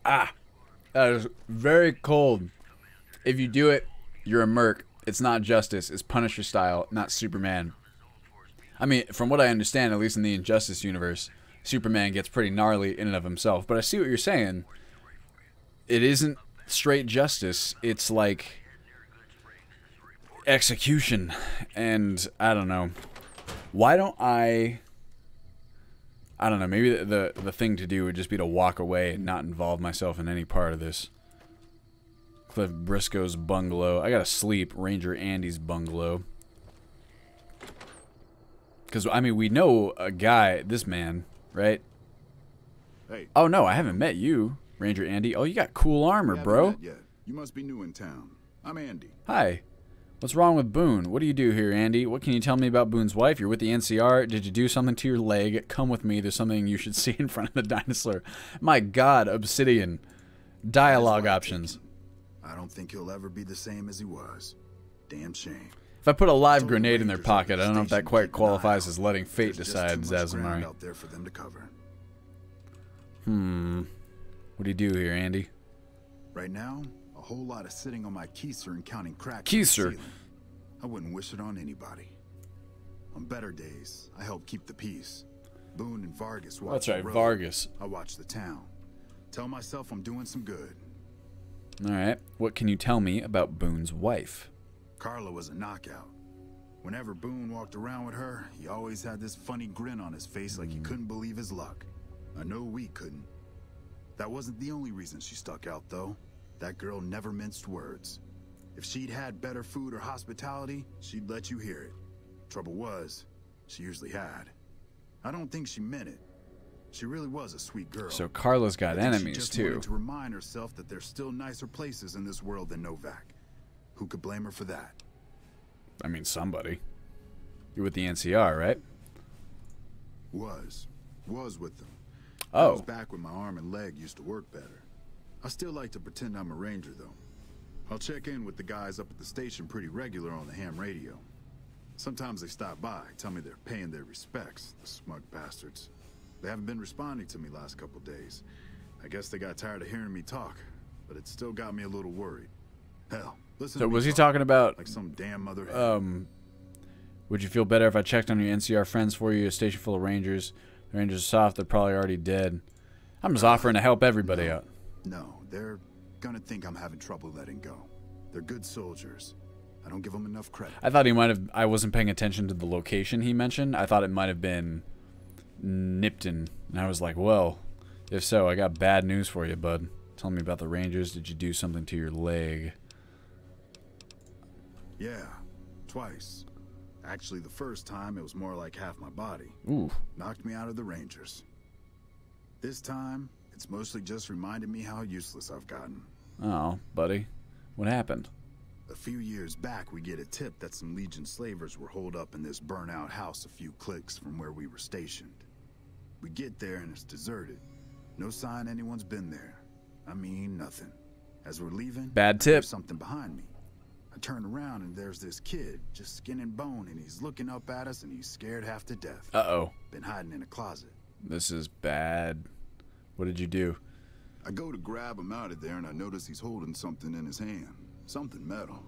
Ah, that is very cold. If you do it, you're a merc. It's not justice. It's Punisher style, not Superman. I mean, from what I understand, at least in the Injustice universe, Superman gets pretty gnarly in and of himself. But I see what you're saying. It isn't straight justice. It's like execution. And I don't know. Why don't I don't know, maybe the thing to do would just be to walk away and not involve myself in any part of this. Cliff Briscoe's bungalow. I gotta sleep. Ranger Andy's bungalow. Because, I mean, we know a guy, this man, right? Hey. Oh, no, I haven't met you, Ranger Andy. Oh, you got cool armor, bro. Yet. You must be new in town. I'm Andy. Hi. What's wrong with Boone? What do you do here, Andy? What can you tell me about Boone's wife? You're with the NCR. Did you do something to your leg? Come with me. There's something you should see in front of the dinosaur. My God, Obsidian. Dialogue options. I don't think he'll ever be the same as he was. Damn shame. If I put a live grenade in their pocket, I don't know if that quite qualifies as letting fate decide, Zazamari. Out there for them to cover. What do you do here, Andy? Right now, a whole lot of sitting on my keister and counting cracks. Keister? I wouldn't wish it on anybody. On better days, I help keep the peace. Boone and Vargas watch That's the right, road. Vargas. I watch the town. Tell myself I'm doing some good. Alright, what can you tell me about Boone's wife? Carla was a knockout. Whenever Boone walked around with her, he always had this funny grin on his face like he couldn't believe his luck. I know we couldn't. That wasn't the only reason she stuck out, though. That girl never minced words. If she'd had better food or hospitality, she'd let you hear it. Trouble was, she usually had. I don't think she meant it. She really was a sweet girl. So Carla's got I think enemies, she just too. wanted to remind herself that there's still nicer places in this world than Novak. Who could blame her for that? I mean, somebody. You're with the NCR, right? Was with them. Oh. I was back when my arm and leg used to work better. I still like to pretend I'm a ranger, though. I'll check in with the guys up at the station pretty regular on the ham radio. Sometimes they stop by, tell me they're paying their respects, the smug bastards. They haven't been responding to me last couple days. I guess they got tired of hearing me talk, but it still got me a little worried. Hell, listen So to me was he talk talking about, like some damn mother. would you feel better if I checked on your NCR friends for you? A station full of Rangers. The Rangers are soft, they're probably already dead. I'm just offering to help everybody out. No, they're gonna think I'm having trouble letting go. They're good soldiers. I don't give them enough credit. I thought he might have, I wasn't paying attention to the location he mentioned. I thought it might have been Nipton. And I was like, well, if so, I got bad news for you, bud. Tell me about the Rangers. Did you do something to your leg? Yeah, twice. Actually, the first time, it was more like half my body. Ooh. Knocked me out of the Rangers. This time, it's mostly just reminded me how useless I've gotten. Oh, buddy. What happened? A few years back, we get a tip that some Legion slavers were holed up in this burnt-out house a few clicks from where we were stationed. We get there and it's deserted. No sign anyone's been there. I mean, nothing. As we're leaving, Bad I hear tip. something behind me. I turn around and there's this kid, just skin and bone, and he's looking up at us and he's scared half to death. Uh-oh. Been hiding in a closet. This is bad. What did you do? I go to grab him out of there and I notice he's holding something in his hand. Something metal.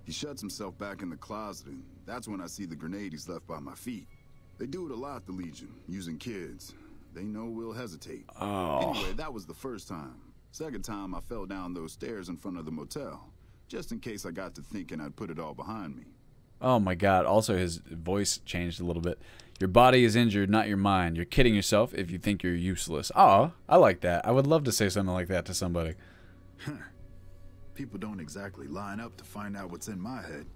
He shuts himself back in the closet and that's when I see the grenade he's left by my feet. They do it a lot, the Legion, using kids. They know we'll hesitate. Oh. Anyway, that was the first time. Second time, I fell down those stairs in front of the motel. Just in case I got to thinking I'd put it all behind me. Oh my god. Also, his voice changed a little bit. Your body is injured, not your mind. You're kidding yourself if you think you're useless. Aw, I like that. I would love to say something like that to somebody. People don't exactly line up to find out what's in my head.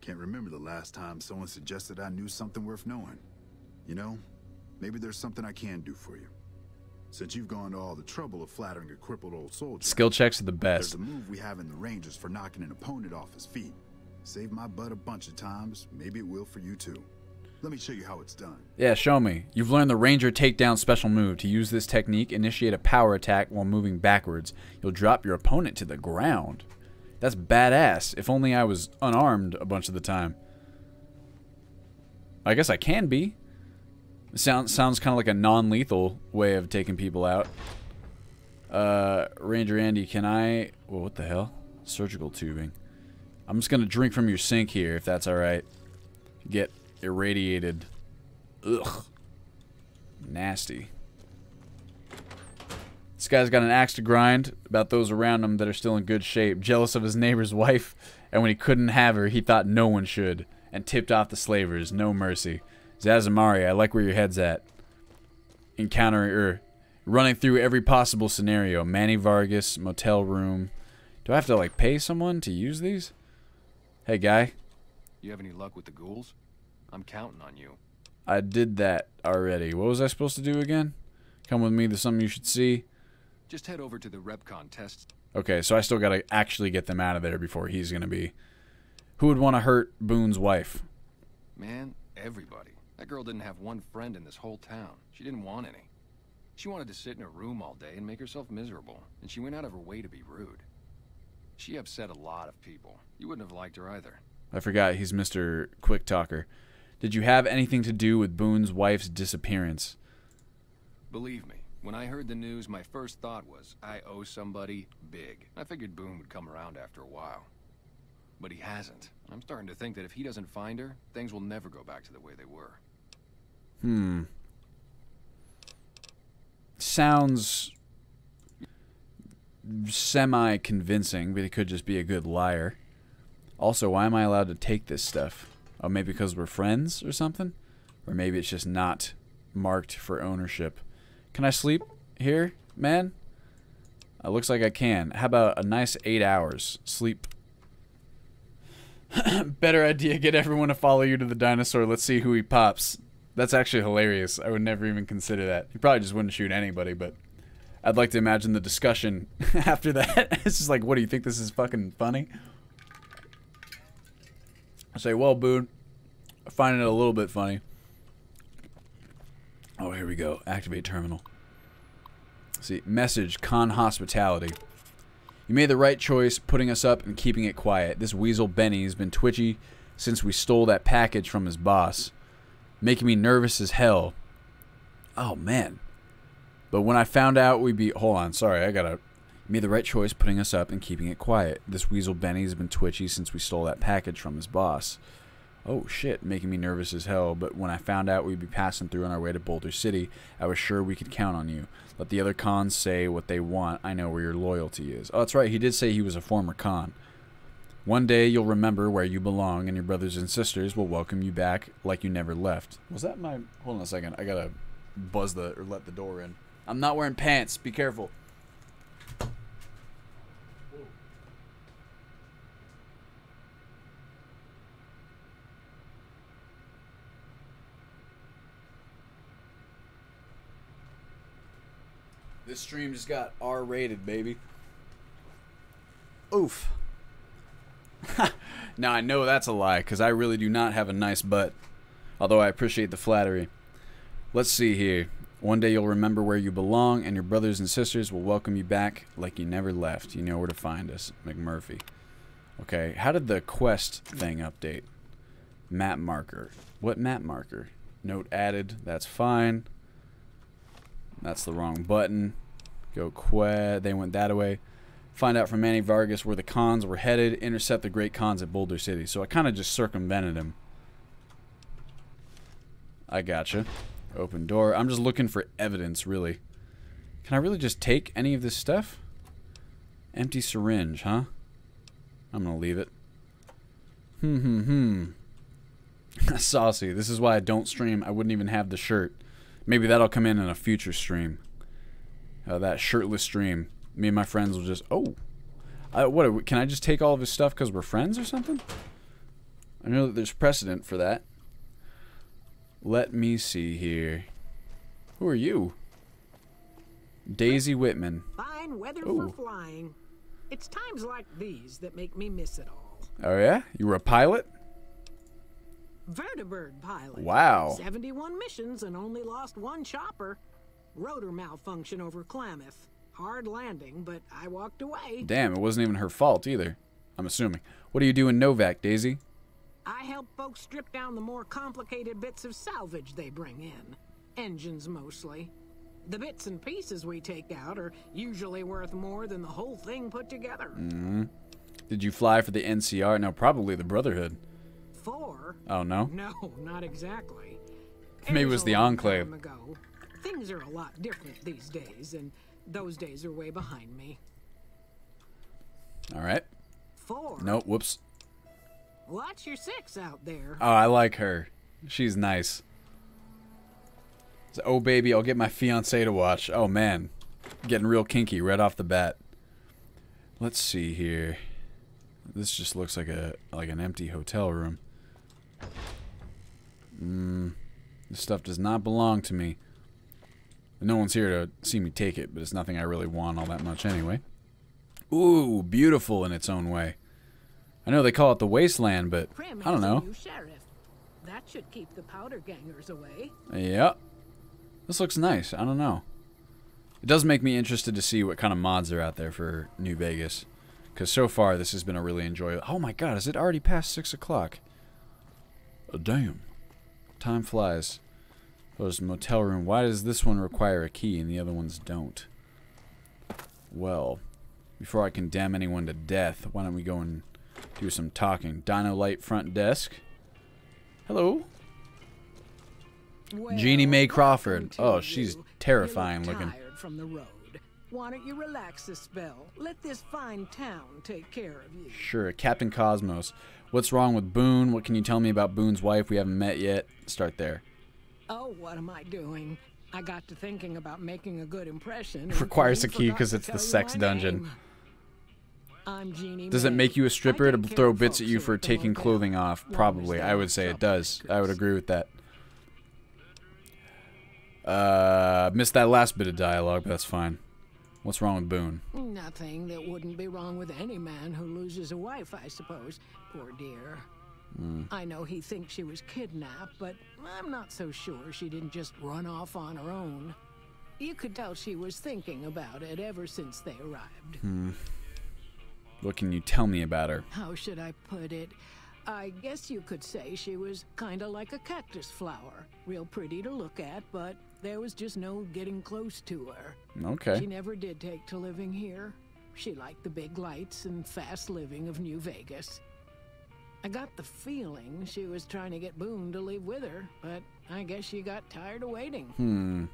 Can't remember the last time someone suggested I knew something worth knowing. You know, maybe there's something I can do for you. Since you've gone to all the trouble of flattering a crippled old soldier. Skill checks are the There's best. a move we have in the Rangers for knocking an opponent off his feet. Saved my butt a bunch of times. Maybe it will for you too. Let me show you how it's done. Yeah, show me. You've learned the Ranger takedown special move. To use this technique, initiate a power attack while moving backwards. You'll drop your opponent to the ground. That's badass. If only I was unarmed a bunch of the time. I guess I can be. Sounds kind of like a non-lethal way of taking people out. Ranger Andy, can I... Well, what the hell? Surgical tubing. I'm just going to drink from your sink here, if that's alright. Get irradiated. Ugh. Nasty. This guy's got an axe to grind about those around him that are still in good shape. Jealous of his neighbor's wife, and when he couldn't have her, he thought no one should, and tipped off the slavers. No mercy. Zazamari, I like where your head's at. Encountering, running through every possible scenario. Manny Vargas, motel room. Do I have to, like, pay someone to use these? Hey, guy. You have any luck with the ghouls? I'm counting on you. I did that already. What was I supposed to do again? Come with me to something you should see. Just head over to the REPCONN tests. Okay, so I still gotta actually get them out of there before he's gonna be... Who would want to hurt Boone's wife? Man, everybody. That girl didn't have one friend in this whole town. She didn't want any. She wanted to sit in her room all day and make herself miserable, and she went out of her way to be rude. She upset a lot of people. You wouldn't have liked her either. I forgot he's Mr. Quick Talker. Did you have anything to do with Boone's wife's disappearance? Believe me, when I heard the news, my first thought was, I owe somebody big. I figured Boone would come around after a while. but he hasn't. I'm starting to think that if he doesn't find her, things will never go back to the way they were. Sounds semi-convincing, but he could just be a good liar. Also, why am I allowed to take this stuff? Oh, maybe because we're friends or something? Or maybe it's just not marked for ownership. Can I sleep here, man? It looks like I can. How about a nice 8 hours sleep? Better idea, get everyone to follow you to the dinosaur. Let's see who he pops. That's actually hilarious. I would never even consider that. He probably just wouldn't shoot anybody, but I'd like to imagine the discussion after that. It's just like, what, do you think this is fucking funny? I say, well, Boone, I find it a little bit funny. Oh, here we go. Activate terminal. See, message, con hospitality. You made the right choice putting us up and keeping it quiet. This weasel Benny has been twitchy since we stole that package from his boss. Making me nervous as hell. Oh, man. But when I found out we'd be... Hold on, sorry, I gotta... You made the right choice putting us up and keeping it quiet. This weasel Benny has been twitchy since we stole that package from his boss. Oh, shit, making me nervous as hell. But when I found out we'd be passing through on our way to Boulder City, I was sure we could count on you. Let the other cons say what they want. I know where your loyalty is. Oh, that's right, he did say he was a former con. One day you'll remember where you belong, and your brothers and sisters will welcome you back like you never left. Was that my... Hold on a second. I gotta buzz the... or let the door in. I'm not wearing pants. Be careful. This stream just got R-rated, baby. Oof. Now, I know that's a lie, because I really do not have a nice butt. Although I appreciate the flattery. Let's see here. One day you'll remember where you belong, and your brothers and sisters will welcome you back like you never left. You know where to find us. McMurphy. Okay, how did the quest thing update? Map marker. What map marker? Note added. That's fine. That's the wrong button. Go quest. They went that away. Find out from Manny Vargas where the cons were headed. Intercept the great cons at Boulder City. So I kind of just circumvented him. I gotcha. Open door. I'm just looking for evidence, really. Can I really just take any of this stuff? Empty syringe, huh? I'm gonna leave it. Saucy. This is why I don't stream. I wouldn't even have the shirt. Maybe that'll come in a future stream. That shirtless stream. Me and my friends will just... Oh! What? Can I just take all of his stuff because we're friends or something? I know that there's precedent for that. Let me see here. Who are you? Daisy Whitman. Fine weather for flying. It's times like these that make me miss it all. Oh yeah? You were a pilot? Vertibird pilot. Wow. 71 missions and only lost one chopper. Rotor malfunction over Klamath. Hard landing, but I walked away. Damn, it wasn't even her fault either. I'm assuming. What do you do in Novak, Daisy? I help folks strip down the more complicated bits of salvage they bring in. Engines mostly. The bits and pieces we take out are usually worth more than the whole thing put together. Did you fly for the NCR? No, probably the Brotherhood. 4? Oh, no? No, not exactly. Maybe it was the Enclave. Time ago. Things are a lot different these days, and those days are way behind me. Alright. 4? Nope, whoops. Watch your 6 out there. Oh, I like her. She's nice. So, oh, baby, I'll get my fiancé to watch. Oh, man. Getting real kinky right off the bat. Let's see here. This just looks like an empty hotel room. This stuff does not belong to me. No one's here to see me take it, but it's nothing I really want all that much anyway. Ooh, beautiful in its own way. I know they call it the Wasteland, but I don't know. That should keep the powder gangers away. Yep. This looks nice. I don't know. It does make me interested to see what kind of mods are out there for New Vegas. Because so far, this has been a really enjoyable... Oh my god, is it already past 6 o'clock? Oh, damn. Time flies. There's a motel room. Why does this one require a key and the other ones don't? Well, before I condemn anyone to death, why don't we go and Do some talking. Dino Light front desk. Hello. Well, Jeannie Mae Crawford. welcome to Oh, she's you. terrifying You look looking. tired from the road. Why don't you relax a spell? Let this fine town take care of you. Sure. Captain Cosmos. What's wrong with Boone? What can you tell me about Boone's wife? We haven't met yet. Start there. Oh, what am I doing? I got to thinking about making a good impression. and Requires a completely key forgot 'cause to it's the tell you sex my dungeon. name. I'm Jeannie Does it Mae. make you a stripper I to take care throw of bits at folks you here for at the taking motel, clothing off? long as Probably. they I would aren't say it does. I would troublemakers. agree with that. Missed that last bit of dialogue, but that's fine. What's wrong with Boone? Nothing that wouldn't be wrong with any man who loses a wife, I suppose. Poor dear. I know he thinks she was kidnapped, but I'm not so sure she didn't just run off on her own. You could tell she was thinking about it ever since they arrived. What can you tell me about her? How should I put it? I guess you could say she was kinda like a cactus flower. Real pretty to look at, but there was just no getting close to her. She Okay. never did take to living here. She liked the big lights and fast living of New Vegas. I got the feeling she was trying to get Boone to leave with her, but I guess she got tired of waiting.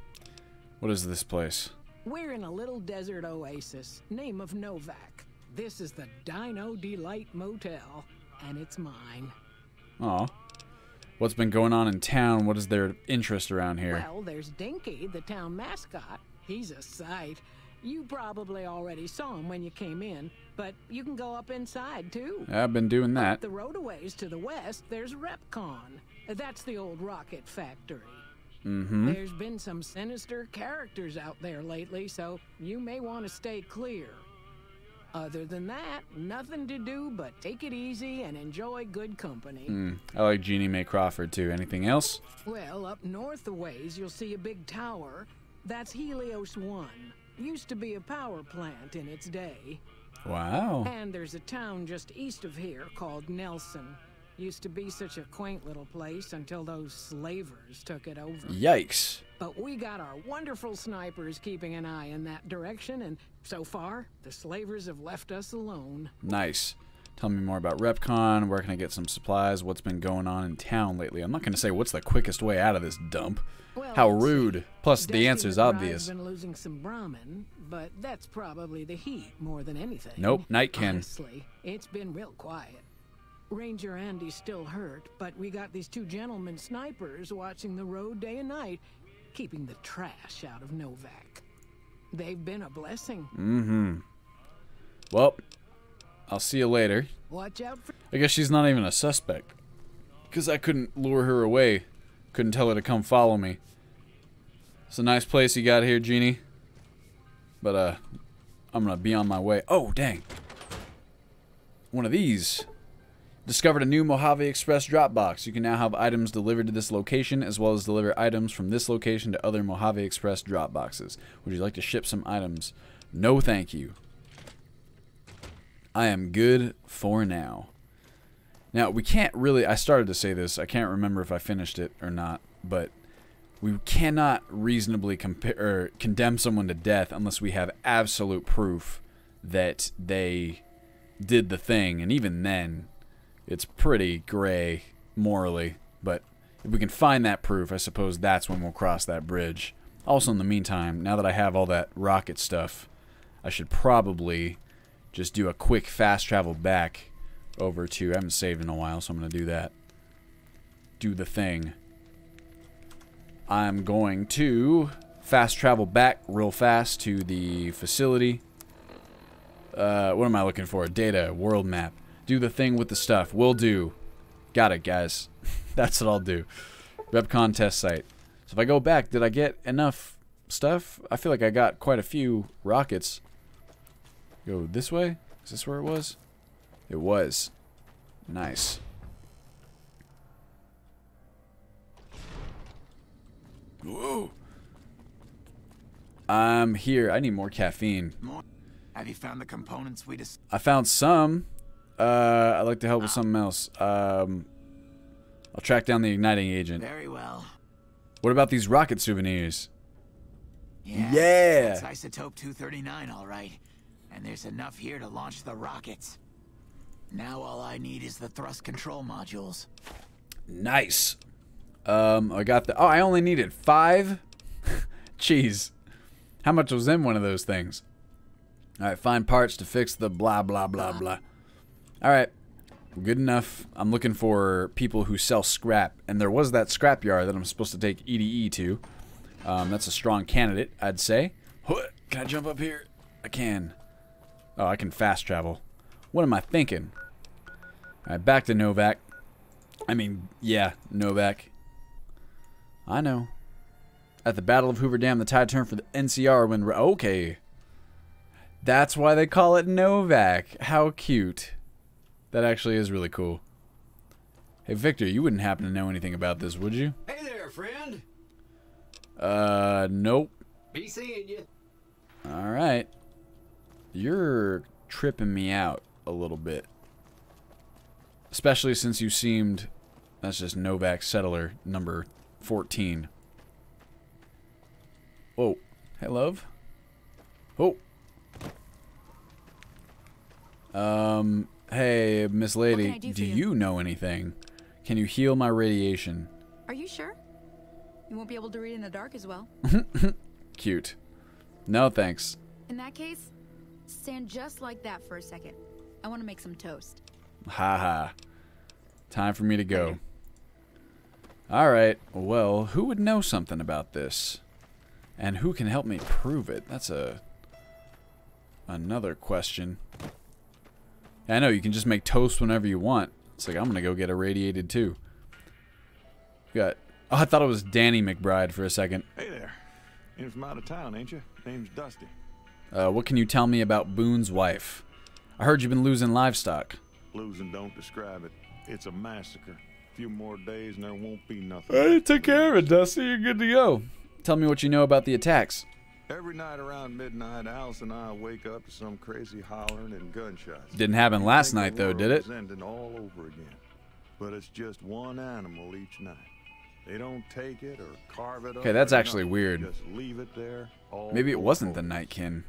What is this place? We're in a little desert oasis, name of Novak. This is the Dino Delight Motel, and it's mine. Aw. What's been going on in town? What is their interest around here? Well, there's Dinky, the town mascot. He's a sight. You probably already saw him when you came in, but you can go up inside, too. I've been doing that. The roadaways to the west, there's REPCONN. That's the old rocket factory. There's been some sinister characters out there lately, so you may want to stay clear. Other than that, nothing to do but take it easy and enjoy good company. I like Jeannie Mae Crawford, too. Anything else? Well, up north a ways, you'll see a big tower. That's Helios 1. Used to be a power plant in its day. Wow. And there's a town just east of here called Nelson. Used to be such a quaint little place until those slavers took it over. Yikes. But we got our wonderful snipers keeping an eye in that direction, and so far, the slavers have left us alone. Nice. Tell me more about REPCONN. Where can I get some supplies? What's been going on in town lately? I'm not going to say what's the quickest way out of this dump. Well, How let's see. rude. Plus, the Dusty answer's McBride's obvious. been losing some Brahmin, but that's probably the heat more than anything. Nope, Nightkin. Honestly, it's been real quiet. Ranger Andy's still hurt, but we got these two gentlemen snipers watching the road day and night, keeping the trash out of Novak. They've been a blessing. Well, I'll see you later. Watch out for... I guess she's not even a suspect. Because I couldn't lure her away. Couldn't tell her to come follow me. It's a nice place you got here, Jeannie. But, I'm gonna be on my way. Oh, dang. One of these. Discovered a new Mojave Express drop box. You can now have items delivered to this location, as well as deliver items from this location to other Mojave Express drop boxes. Would you like to ship some items? No, thank you. I am good for now. Now, we can't really... I started to say this. I can't remember if I finished it or not. But we cannot reasonably condemn someone to death unless we have absolute proof that they did the thing. And even then, it's pretty gray morally. But if we can find that proof, I suppose that's when we'll cross that bridge. Also, in the meantime, now that I have all that rocket stuff, I should probably just do a quick fast travel back over to... I haven't saved in a while, so I'm going to do that. Do the thing. I'm going to fast travel back real fast to the facility. What am I looking for? Data, world map. Do the thing with the stuff. Will do. Got it, guys. That's what I'll do. REPCONN test site. So if I go back, did I get enough stuff? I feel like I got quite a few rockets. Go this way? Is this where it was? It was. Nice. Whoa. I'm here. I need more caffeine. More? Have you found the components we just... I found some. I'd like to help with something else. I'll track down the igniting agent. Very well. What about these rocket souvenirs? Yeah. That's isotope 239, all right. And there's enough here to launch the rockets. Now all I need is the thrust control modules. Nice. I got the... Oh, I only needed 5? Jeez. How much was in one of those things? Alright, find parts to fix the blah, blah, blah, blah. Alright. Good enough. I'm looking for people who sell scrap. And there was that scrap yard that I'm supposed to take EDE to. That's a strong candidate, I'd say. Can I jump up here? I can. Oh, I can fast travel. What am I thinking? Alright, back to Novak. I mean, yeah, Novak. I know. At the Battle of Hoover Dam, the tide turned for the NCR when... Okay. That's why they call it Novak. How cute. That actually is really cool. Hey, Victor, you wouldn't happen to know anything about this, would you? Hey there, friend. Nope. Be seeing you. Alright. You're tripping me out a little bit. Especially since you seemed... That's just Novak Settler number 14. Oh. Hey, love. Oh. Hey, Miss Lady, do you know anything? Can you heal my radiation? Are you sure? You won't be able to read in the dark as well. Cute. No, thanks. In that case, stand just like that for a second. I want to make some toast. Haha. Time for me to go. Alright, well, who would know something about this? And who can help me prove it? That's another question. I know, you can just make toast whenever you want. It's like, I'm gonna go get irradiated too. Got... Oh, I thought it was Danny McBride for a second. Hey there. In from out of town, ain't you? Name's Dusty. What can you tell me about Boone's wife? I heard you've been losing livestock. Losing don't describe it. It's a massacre. A few more days and there won't be nothing. Hey, take care of it, Dusty. You're good to go. Tell me what you know about the attacks. Every night around midnight, Alice and I wake up to some crazy hollering and gunshots. Didn't happen last night, though, did it? Ending all over again. But it's just one animal each night. They don't take it or carve it up. Okay, that's actually weird. Just leave it there. Maybe it wasn't the Nightkin.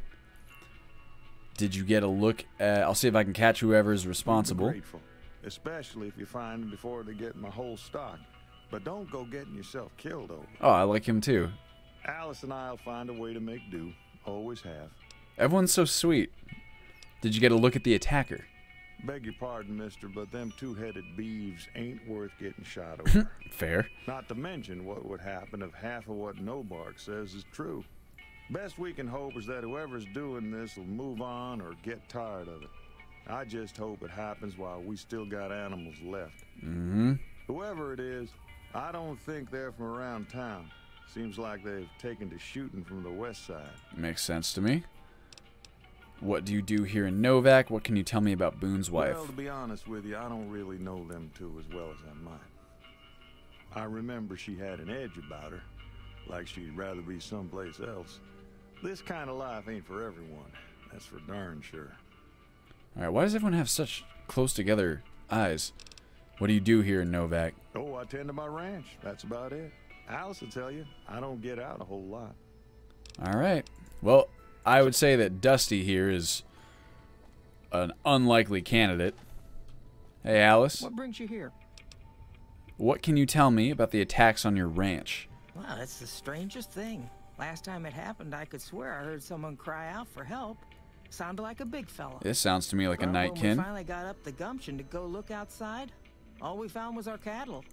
Did you get a look at... I'll see if I can catch whoever's responsible. Grateful, especially if you find them before they get my whole stock. But don't go getting yourself killed over. Oh, I like him too. Alice and I'll find a way to make do. Always have. Everyone's so sweet. Did you get a look at the attacker? Beg your pardon, mister, but them two-headed beeves ain't worth getting shot over. Fair. Not to mention what would happen if half of what Nobark says is true. Best we can hope is that whoever's doing this will move on or get tired of it. I just hope it happens while we still got animals left. Mm-hmm. Whoever it is, I don't think they're from around town. Seems like they've taken to shooting from the west side. Makes sense to me. What do you do here in Novak? What can you tell me about Boone's wife? Well, to be honest with you, I don't really know them two as well as I might. I remember she had an edge about her, like she'd rather be someplace else. This kind of life ain't for everyone, that's for darn sure. Alright, why does everyone have such close together eyes? What do you do here in Novak? Oh, I tend to my ranch, that's about it. Alice will tell you, I don't get out a whole lot. Alright, well, I would say that Dusty here is an unlikely candidate. Hey, Alice. What brings you here? What can you tell me about the attacks on your ranch? Well, that's the strangest thing. Last time it happened, I could swear I heard someone cry out for help. Sounded like a big fella. This sounds to me like a Nightkin. When we finally got up the gumption to go look outside, all we found was our cattle.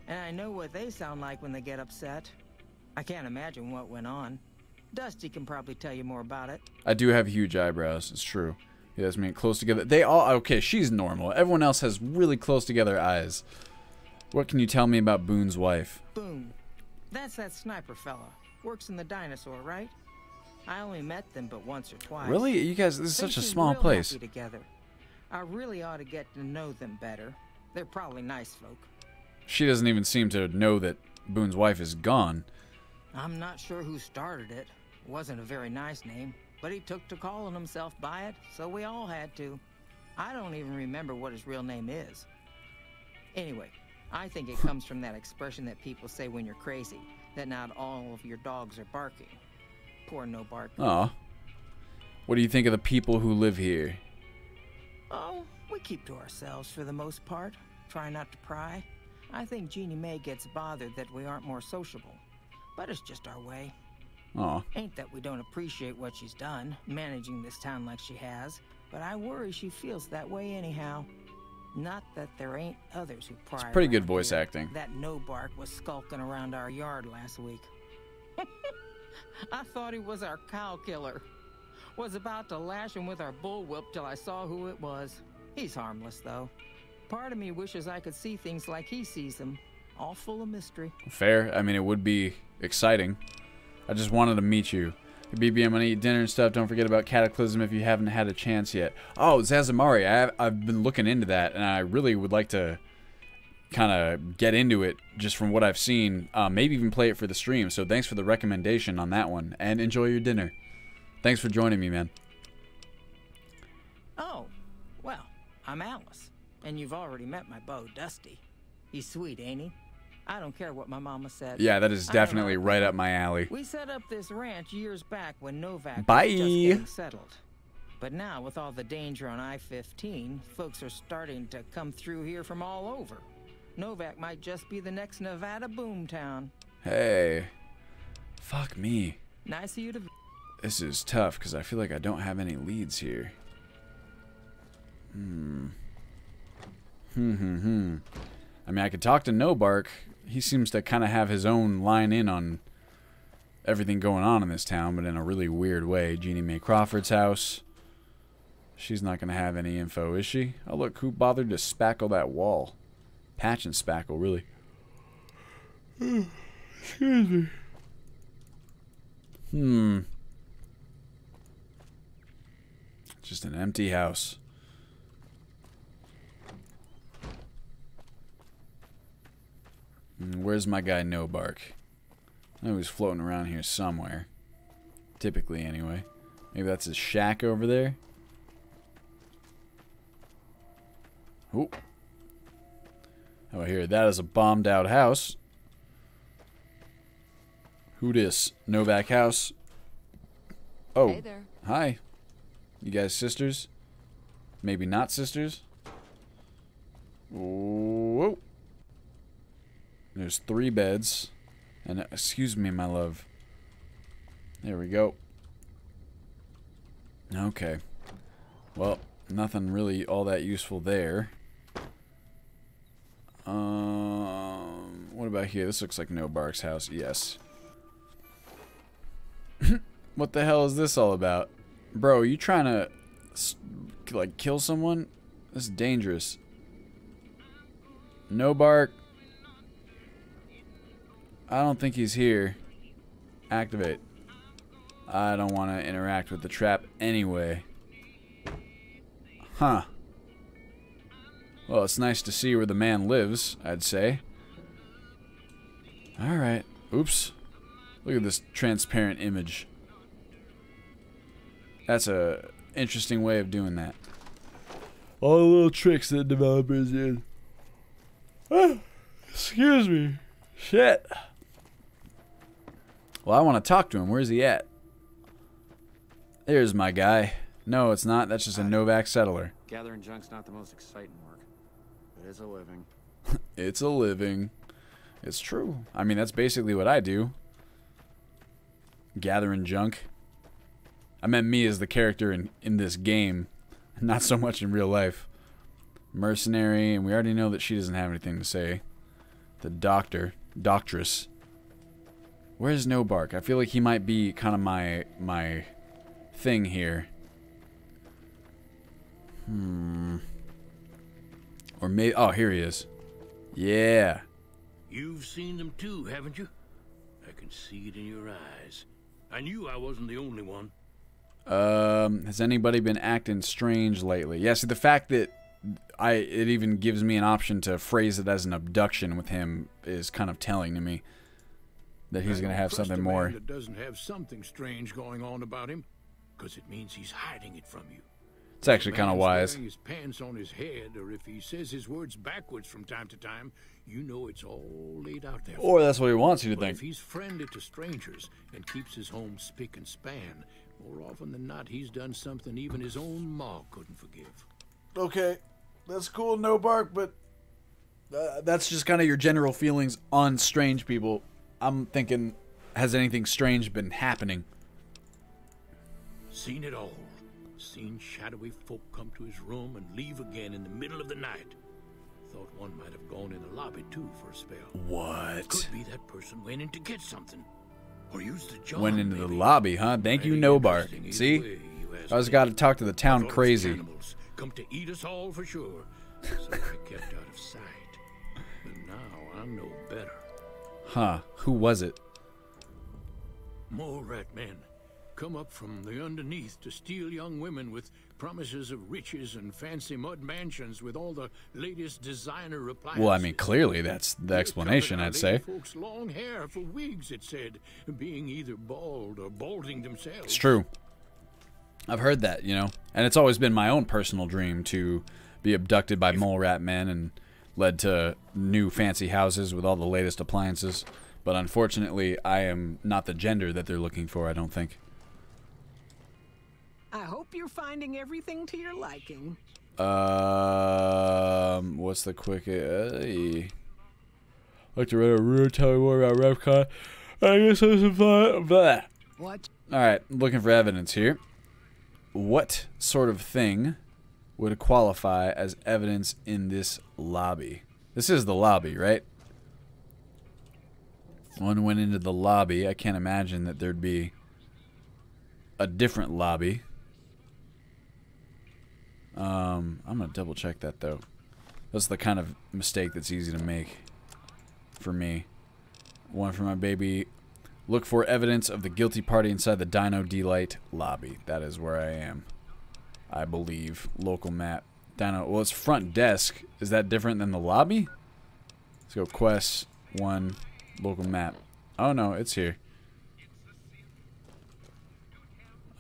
And I know what they sound like when they get upset. I can't imagine what went on. Dusty can probably tell you more about it. I do have huge eyebrows. It's true. He has me close together. They all... Okay, she's normal. Everyone else has really close together eyes. What can you tell me about Boone's wife? Boone. That's that sniper fella. Works in the dinosaur, right? I only met them but once or twice. Really? You guys, this is such a small place. Together. I really ought to get to know them better. They're probably nice folk. She doesn't even seem to know that Boone's wife is gone. I'm not sure who started it. It wasn't a very nice name, but he took to calling himself by it, so we all had to. I don't even remember what his real name is. Anyway, I think it comes from that expression that people say when you're crazy, that not all of your dogs are barking. Poor Nobark. Aw. What do you think of the people who live here? Oh, we We keep to ourselves for the most part. Try not to pry. I think Jeannie Mae gets bothered that we aren't more sociable. But it's just our way. Aw. Ain't that we don't appreciate what she's done, managing this town like she has. But I worry she feels that way anyhow. Not that there ain't others who pry. It's pretty good around voice here. acting. That no-bark was skulking around our yard last week. I thought he was our cow killer. Was about to lash him with our bullwhip till I saw who it was. He's harmless, though. Part of me wishes I could see things like he sees them. All full of mystery. Fair. I mean, it would be exciting. I just wanted to meet you. BB, I'm gonna eat dinner and stuff. Don't forget about Cataclysm if you haven't had a chance yet. Oh, Zazamari. I've been looking into that, and I really would like to kind of get into it just from what I've seen. Maybe even play it for the stream. So thanks for the recommendation on that one. And enjoy your dinner. Thanks for joining me, man. Oh, well, I'm Alice. And you've already met my beau, Dusty. He's sweet, ain't he? I don't care what my mama said. Yeah, that is definitely right up my alley. We set up this ranch years back when Novak Bye. was just getting settled. But now, with all the danger on I-15, folks are starting to come through here from all over. Novak might just be the next Nevada boomtown. Hey. Fuck me. Nice of you to... This is tough, because I feel like I don't have any leads here. I mean, I could talk to No Bark. He seems to kind of have his own line in on everything going on in this town, but in a really weird way. Jeannie Mae Crawford's house. She's not going to have any info, is she? Oh, look, who bothered to spackle that wall? Patch and spackle, really. Excuse me. Just an empty house. Where's my guy No Bark? I know he's floating around here somewhere. Typically, anyway. Maybe that's his shack over there. Oh. Oh, here. That is a bombed out house. Who dis? Novak house. Oh. Hey there. Hi. You guys sisters? Maybe not sisters? Whoa. There's 3 beds. And excuse me, my love. There we go. Okay. Well, nothing really all that useful there. What about here? This looks like No Bark's house. Yes. What the hell is this all about? Bro, you trying to, like, kill someone? This is dangerous. No Bark. I don't think he's here. Activate. I don't want to interact with the trap anyway. Huh. Well, it's nice to see where the man lives, I'd say. Alright. Oops. Look at this transparent image. That's a interesting way of doing that. All the little tricks that developers did. Ah, excuse me. Shit. Well, I want to talk to him. Where's he at? There's my guy. No, it's not. That's just a Novak settler. Gathering junk's not the most exciting work. It is a living. It's a living. It's true. I mean, that's basically what I do. Gathering junk. I meant me as the character in this game. Not so much in real life. Mercenary, and we already know that she doesn't have anything to say. The doctress. Where's No Bark? I feel like he might be kind of my thing here. Or maybe, oh, here he is. Yeah. You've seen them too, haven't you? I can see it in your eyes. I knew I wasn't the only one. Has anybody been acting strange lately? Yeah, see, the fact that it even gives me an option to phrase it as an abduction with him is kind of telling to me that he's going to have something more. That doesn't have something strange going on about him, because it means he's hiding it from you. It's actually kind of wise. Wearing his pants on his head, or if he says his words backwards from time to time, you know it's all laid out there. Or that's what he wants you to But think. if he's friendly to strangers and keeps his home spick and span, more often than not, he's done something even his own ma couldn't forgive. Okay. that's cool, no bark, but that's just kind of your general feelings on strange people. I'm thinking, has anything strange been happening? Seen it all. Seen shadowy folk come to his room and leave again in the middle of the night. Thought one might have gone in the lobby too for a spell. What? Could be that person went in to get something. Or used the John, Went into the lobby, huh? Thank you, no bark. See? I just got to talk to the town crazy. Come to eat us all for sure. So I kept out of sight. But now I know better. Huh. Who was it? Mole rat men come up from the underneath to steal young women with promises of riches and fancy mud mansions with all the latest designer appliances. Well, I mean, clearly that's the explanation, I'd say. Folks' long hair for wigs, it said, being either bald or balding themselves. It's true. I've heard that, you know, and it's always been my own personal dream to be abducted by mole rat men and led to new fancy houses with all the latest appliances. But unfortunately, I am not the gender that they're looking for, I don't think. I hope you're finding everything to your liking. What's the quick? Like to read a real tell me more about REPCONN. I guess there's some fun. Blah. What? All right, looking for evidence here. What sort of thing would qualify as evidence in this lobby? This is the lobby, right? One went into the lobby. I can't imagine that there'd be a different lobby. I'm gonna double check that though. That's the kind of mistake that's easy to make for me. One for my baby. Look for evidence of the guilty party inside the Dino Delight lobby. That is where I am, I believe. Local map. Dino. Well, it's front desk. Is that different than the lobby? Let's go quest 1 local map. Oh no, it's here.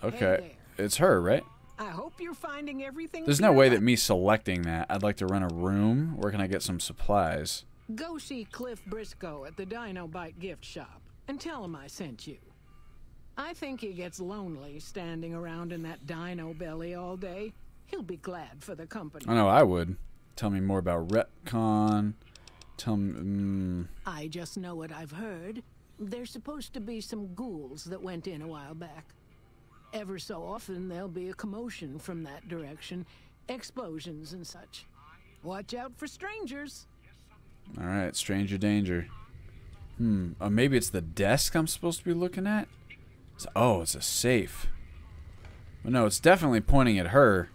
Okay, it's her, right? I hope you're finding everything. There's no way that me selecting that. I'd like to rent a room. Where can I get some supplies? Go see Cliff Briscoe at the Dino Bite gift shop and tell him I sent you. I think he gets lonely standing around in that dino belly all day. He'll be glad for the company. I know I would. Tell me more about REPCONN. Tell me... I just know what I've heard. There's supposed to be some ghouls that went in a while back. Ever so often, there'll be a commotion from that direction. Explosions and such. Watch out for strangers. Alright, stranger danger. Maybe it's the desk I'm supposed to be looking at? Oh, it's a safe. Well, no, it's definitely pointing at her.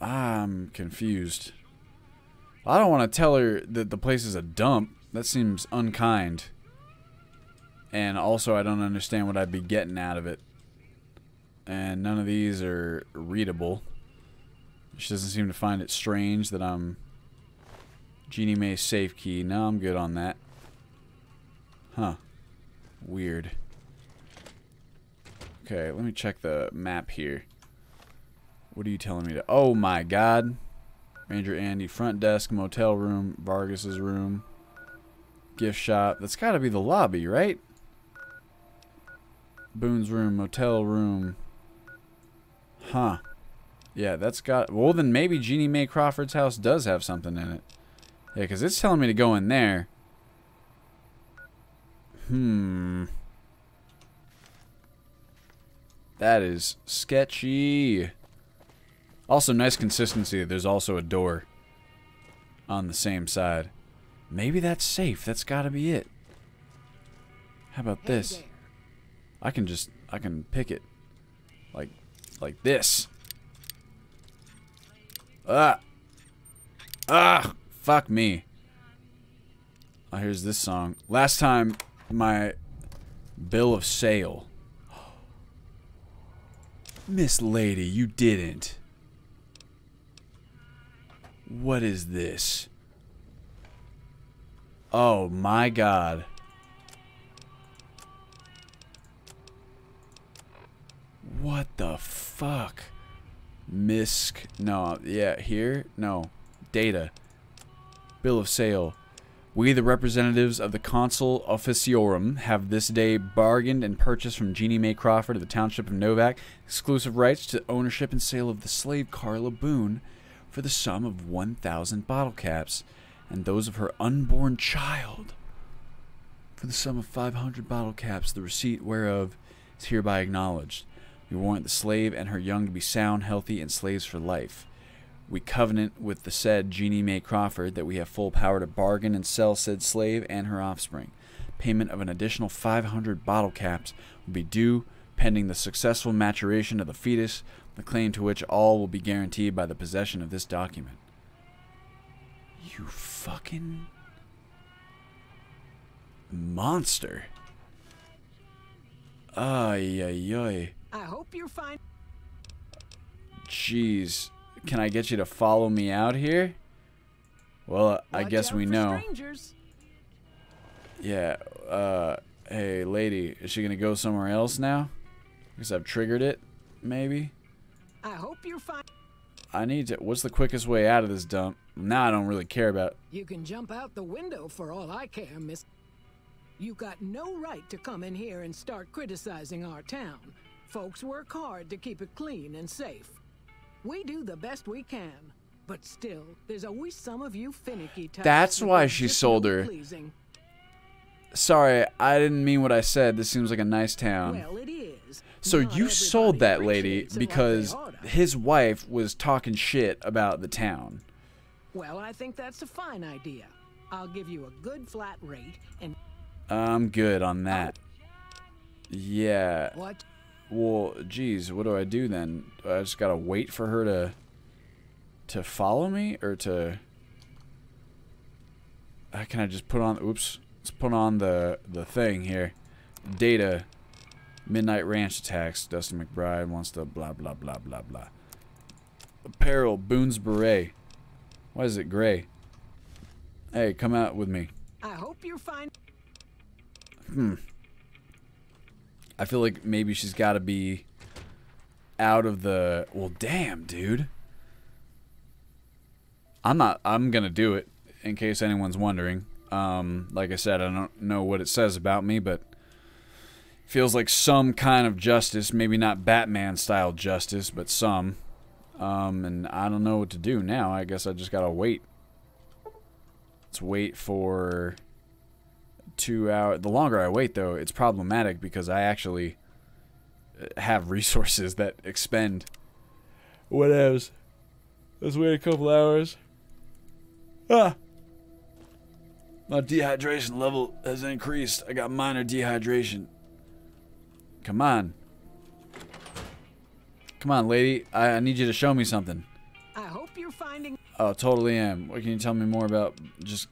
I'm confused. I don't want to tell her that the place is a dump. That seems unkind. And also, I don't understand what I'd be getting out of it. And none of these are readable. She doesn't seem to find it strange that I'm... Jeannie Mae's safe key. No, I'm good on that. Huh. Weird. Okay, let me check the map here. What are you telling me to... Oh my god. Ranger Andy, front desk, motel room, Vargas's room, gift shop. That's got to be the lobby, right? Boone's room, motel room. Huh. Yeah, that's got... Well, then maybe Jeannie Mae Crawford's house does have something in it. Yeah, because it's telling me to go in there. That is sketchy. Also, nice consistency. There's also a door on the same side. Maybe that's safe. That's got to be it. How about this? I can pick it like this. Fuck me. Oh, here's this song. Last time, my bill of sale. Miss Lady, you didn't. What is this? Oh my god. What the fuck? Misc. No, yeah, here? No. Data. Bill of sale. We, the representatives of the Consul Officiorum, have this day bargained and purchased from Jeannie Mae Crawford of the Township of Novak exclusive rights to ownership and sale of the slave Carla Boone for the sum of 1,000 bottle caps, and those of her unborn child for the sum of 500 bottle caps, the receipt whereof is hereby acknowledged. We warrant the slave and her young to be sound, healthy, and slaves for life. We covenant with the said Jeannie Mae Crawford that we have full power to bargain and sell said slave and her offspring. Payment of an additional 500 bottle caps will be due pending the successful maturation of the fetus, the claim to which all will be guaranteed by the possession of this document. You fucking monster. Ay, ay, ay. I hope you're fine. Jeez. Can I get you to follow me out here? Well, I guess we know. Strangers. Yeah, hey, lady, is she gonna go somewhere else now? Because I've triggered it, maybe? I hope you're fine. I need to... What's the quickest way out of this dump? Now I don't really care about... You can jump out the window for all I care, miss. You got no right to come in here and start criticizing our town. Folks work hard to keep it clean and safe. We do the best we can, but still, there's always some of you finicky types. That's why she sold her. Pleasing. Sorry, I didn't mean what I said. This seems like a nice town. Well, it is. So Not you sold that everybody lady appreciates it because like they oughta. his wife was talking shit about the town. Well, I think that's a fine idea. I'll give you a good flat rate and... I'm good on that. Yeah. What? Well, geez, what do I do then? Do I just gotta wait for her to follow me, or to... Can I just put on... Oops. Let's put on the thing here. Data. Midnight Ranch attacks. Dustin McBride wants to blah, blah, blah, blah, blah. Apparel. Boone's Beret. Why is it gray? Hey, come out with me. I hope you're fine. I feel like maybe she's got to be out of the... Well, damn, dude. I'm gonna do it, in case anyone's wondering. Like I said, I don't know what it says about me, but it feels like some kind of justice. Maybe not Batman-style justice, but some. And I don't know what to do now. I guess I just gotta wait. Let's wait for... 2 hours. The longer I wait, though, it's problematic because I actually have resources that expend. Whatevs. Let's wait a couple hours. Ah! My dehydration level has increased. I got minor dehydration. Come on. Come on, lady. I need you to show me something. I hope you're finding... Oh, totally am. What can you tell me more about? Just...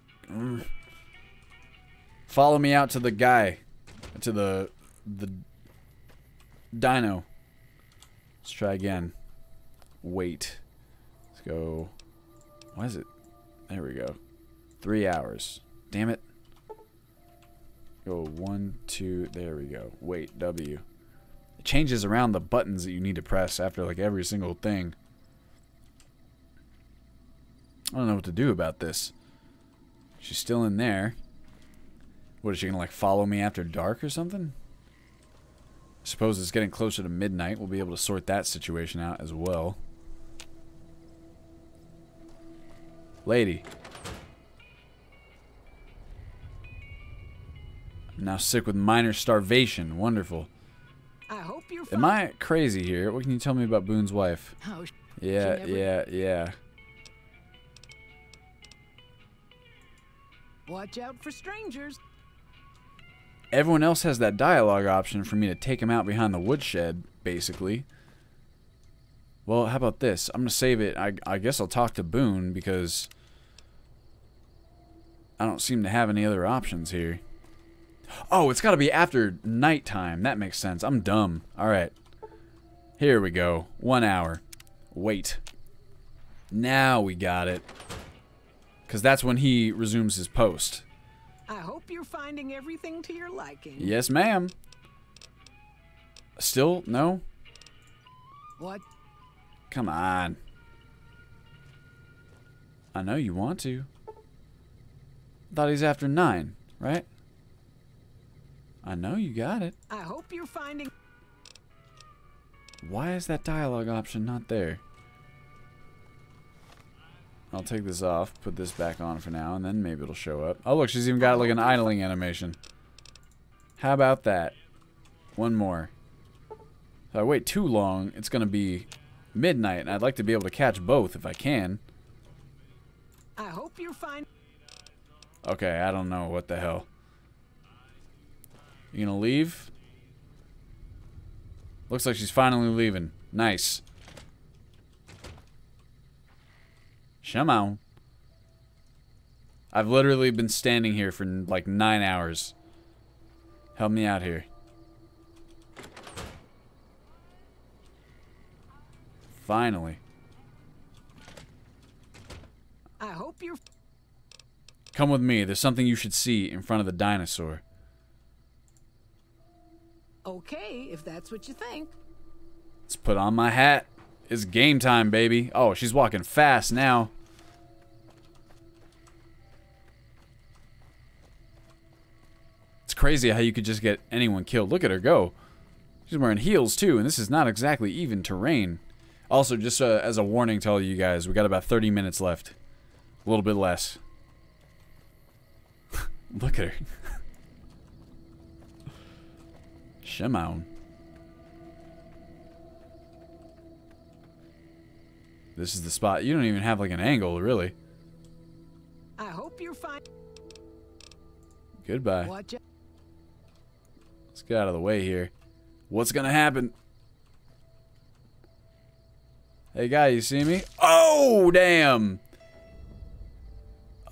Follow me out to the guy. To the dino. Let's try again. Wait. Let's go. Why is it? There we go. 3 hours. Damn it. Go 1, 2. There we go. Wait. W. It changes around the buttons that you need to press after like every single thing. I don't know what to do about this. She's still in there. What, is she gonna like follow me after dark or something? I suppose it's getting closer to midnight. We'll be able to sort that situation out as well. Lady. I'm now sick with minor starvation. Wonderful. I hope you're Am I crazy here? What can you tell me about Boone's wife? Oh, Yeah. Watch out for strangers. Everyone else has that dialogue option for me to take him out behind the woodshed, basically. Well, how about this? I'm going to save it. I guess I'll talk to Boone because I don't seem to have any other options here. Oh, it's got to be after nighttime. That makes sense. I'm dumb. All right. Here we go. 1 hour. Wait. Now we got it. Because that's when he resumes his post. I hope you're finding everything to your liking. Yes, ma'am. Still? No? What? Come on. I know you want to. Thought he's after 9, right? I know you got it. I hope you're finding... Why is that dialogue option not there? I'll take this off, put this back on for now, and then maybe it'll show up. Oh, look, she's even got like an idling animation. How about that? One more. If I wait too long, it's going to be midnight, and I'd like to be able to catch both if I can. I hope you're fine. Okay, I don't know what the hell. You gonna leave? Looks like she's finally leaving. Nice. Come on. I've literally been standing here for like 9 hours. Help me out here. Finally. I hope you're... Come with me. There's something you should see in front of the dinosaur. Okay, if that's what you think. Let's put on my hat. It's game time, baby. Oh, she's walking fast now. It's crazy how you could just get anyone killed. Look at her go. She's wearing heels, too, and this is not exactly even terrain. Also, just as a warning to all you guys, we got about 30 minutes left. A little bit less. Look at her. Shimon. This is the spot. You don't even have like an angle, really. I hope you're fine. Goodbye. Watch out. Let's get out of the way here. What's gonna happen? Hey, guy, you see me? Oh, damn!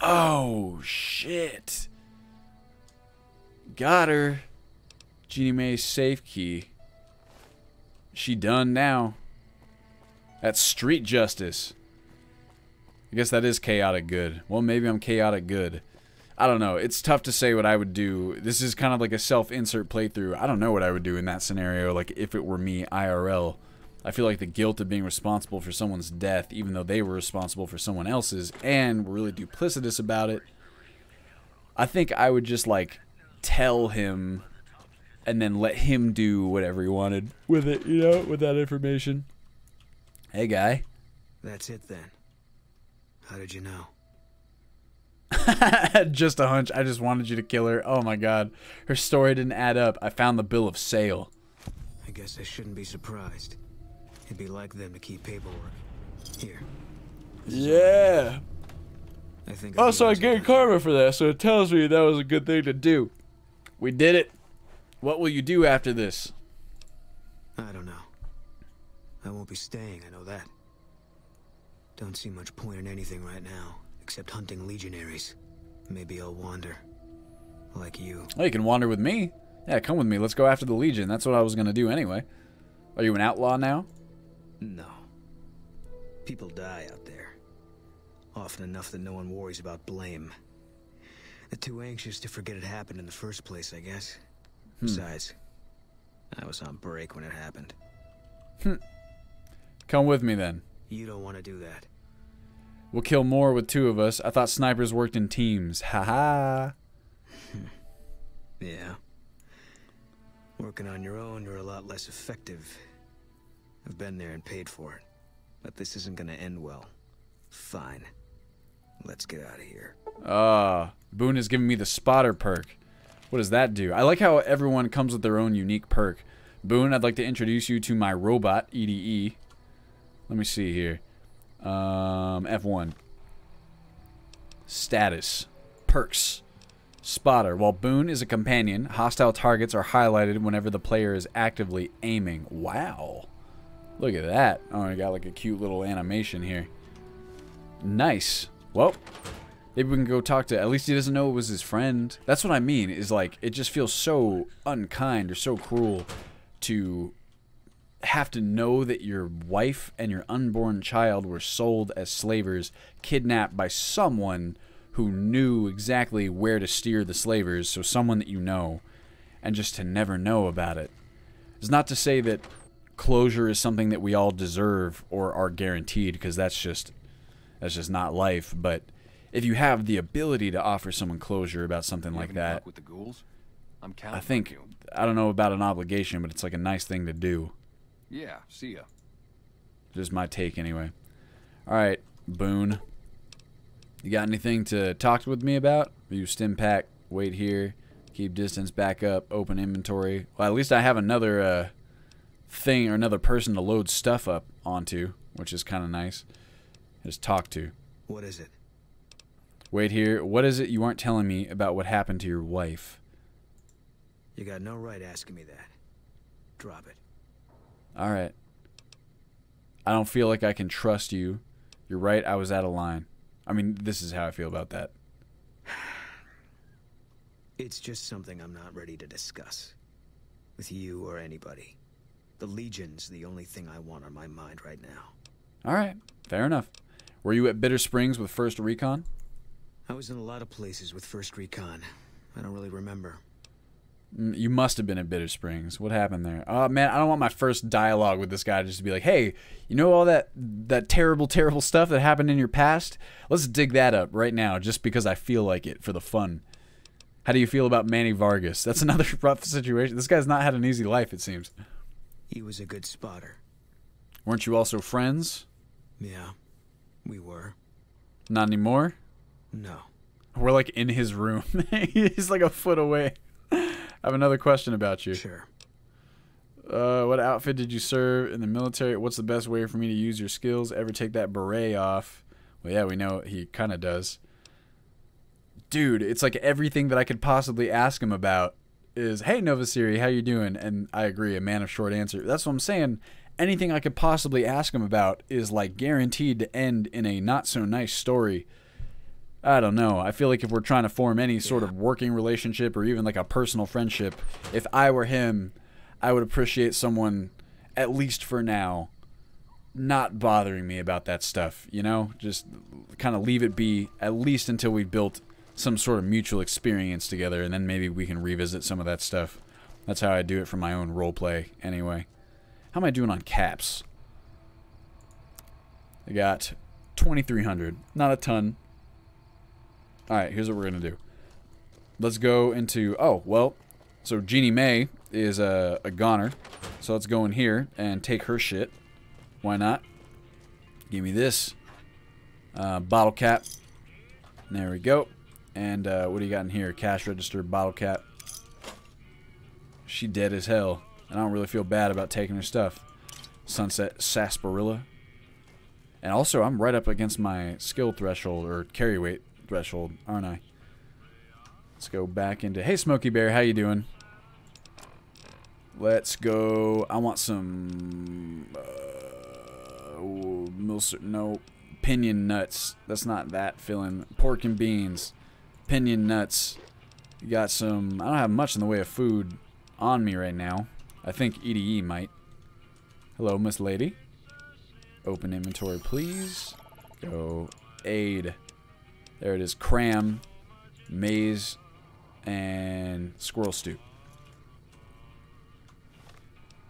Oh, shit. Got her. Jeannie Mae's safe key. She done now. That's street justice. I guess that is chaotic good. Well, maybe I'm chaotic good. I don't know. It's tough to say what I would do. This is kind of like a self-insert playthrough. I don't know what I would do in that scenario, like if it were me IRL. I feel like the guilt of being responsible for someone's death, even though they were responsible for someone else's, and were really duplicitous about it. I think I would just, like, tell him and then let him do whatever he wanted with it, you know, with that information. Hey, guy. That's it, then. How did you know? Just a hunch. I just wanted you to kill her. Oh, my God. Her story didn't add up. I found the bill of sale. I guess I shouldn't be surprised. It'd be like them to keep paperwork. Here. Yeah. I think also, I get karma for that, so it tells me that was a good thing to do. We did it. What will you do after this? I don't know. I won't be staying, I know that. Don't see much point in anything right now, except hunting legionaries. Maybe I'll wander. Like you. Oh, you can wander with me. Yeah, come with me. Let's go after the Legion. That's what I was going to do anyway. Are you an outlaw now? No. People die out there. Often enough that no one worries about blame. They're too anxious to forget it happened in the first place, I guess. Besides, I was on break when it happened. Come with me then. You don't want to do that. We'll kill more with 2 of us. I thought snipers worked in teams. Haha. Yeah. Working on your own, you're a lot less effective. I've been there and paid for it. But this isn't gonna end well. Fine. Let's get out of here. Boone is giving me the spotter perk. What does that do? I like how everyone comes with their own unique perk. Boone, I'd like to introduce you to my robot, EDE. Let me see here. F1. Status. Perks. Spotter. While Boone is a companion, hostile targets are highlighted whenever the player is actively aiming. Wow. Look at that. Oh, I got like a cute little animation here. Nice. Well, maybe we can go talk to... At least he doesn't know it was his friend. That's what I mean, is like, it just feels so unkind or so cruel to have to know that your wife and your unborn child were sold as slavers, kidnapped by someone who knew exactly where to steer the slavers, so someone that you know, and just to never know about it. It's not to say that closure is something that we all deserve or are guaranteed, because that's just not life, but if you have the ability to offer someone closure about something like that, with the ghouls? I'm I think, I don't know about an obligation, but it's like a nice thing to do. Yeah, see ya. Just my take anyway. Alright, Boone. You got anything to talk with me about? You stim pack, wait here, keep distance, back up, open inventory. Well, at least I have another thing or another person to load stuff up onto, which is kind of nice. Just talk to. What is it? Wait here. What is it you aren't telling me about what happened to your wife? You got no right asking me that. Drop it. Alright. I don't feel like I can trust you. You're right, I was out of line. I mean, this is how I feel about that. It's just something I'm not ready to discuss. With you or anybody. The Legion's the only thing I want on my mind right now. Alright, fair enough. Were you at Bitter Springs with 1st Recon? I was in a lot of places with 1st Recon. I don't really remember. You must have been at Bitter Springs. What happened there? Oh, man, I don't want my first dialogue with this guy just to be like, hey, you know all that terrible, terrible stuff that happened in your past? Let's dig that up right now just because I feel like it for the fun. How do you feel about Manny Vargas? That's another rough situation. This guy's not had an easy life, it seems. He was a good spotter. Weren't you also friends? Yeah, we were. Not anymore? No. We're like in his room. He's like a foot away. I have another question about you. Sure. What outfit did you serve in the military? What's the best way for me to use your skills? Ever take that beret off? Well, yeah, we know he kind of does. Dude, it's like everything that I could possibly ask him about is, hey, Novasiri, how you doing? And I agree, a man of short answer. That's what I'm saying. Anything I could possibly ask him about is like guaranteed to end in a not so nice story. I don't know. I feel like if we're trying to form any sort of working relationship or even like a personal friendship, if I were him, I would appreciate someone, at least for now, not bothering me about that stuff, you know? Just kind of leave it be, at least until we built some sort of mutual experience together, and then maybe we can revisit some of that stuff. That's how I do it for my own roleplay, anyway. How am I doing on caps? I got 2,300. Not a ton. Alright, here's what we're going to do. Let's go into... Oh, well, so Jeannie Mae is a goner. So let's go in here and take her shit. Why not? Give me this. Bottle cap. There we go. And what do you got in here? Cash register, bottle cap. She dead as hell. And I don't really feel bad about taking her stuff. Sunset sarsaparilla. And also, I'm right up against my skill threshold, or carry weight threshold, aren't I? Let's go back into... Hey, Smokey Bear, how you doing? Let's go... I want some... no, pinion nuts. That's not that filling. Pork and beans. Pinion nuts. You got some... I don't have much in the way of food on me right now. I think EDE might. Hello, Miss Lady. Open inventory, please. Go aid. There it is. Cram, maize, and squirrel stew.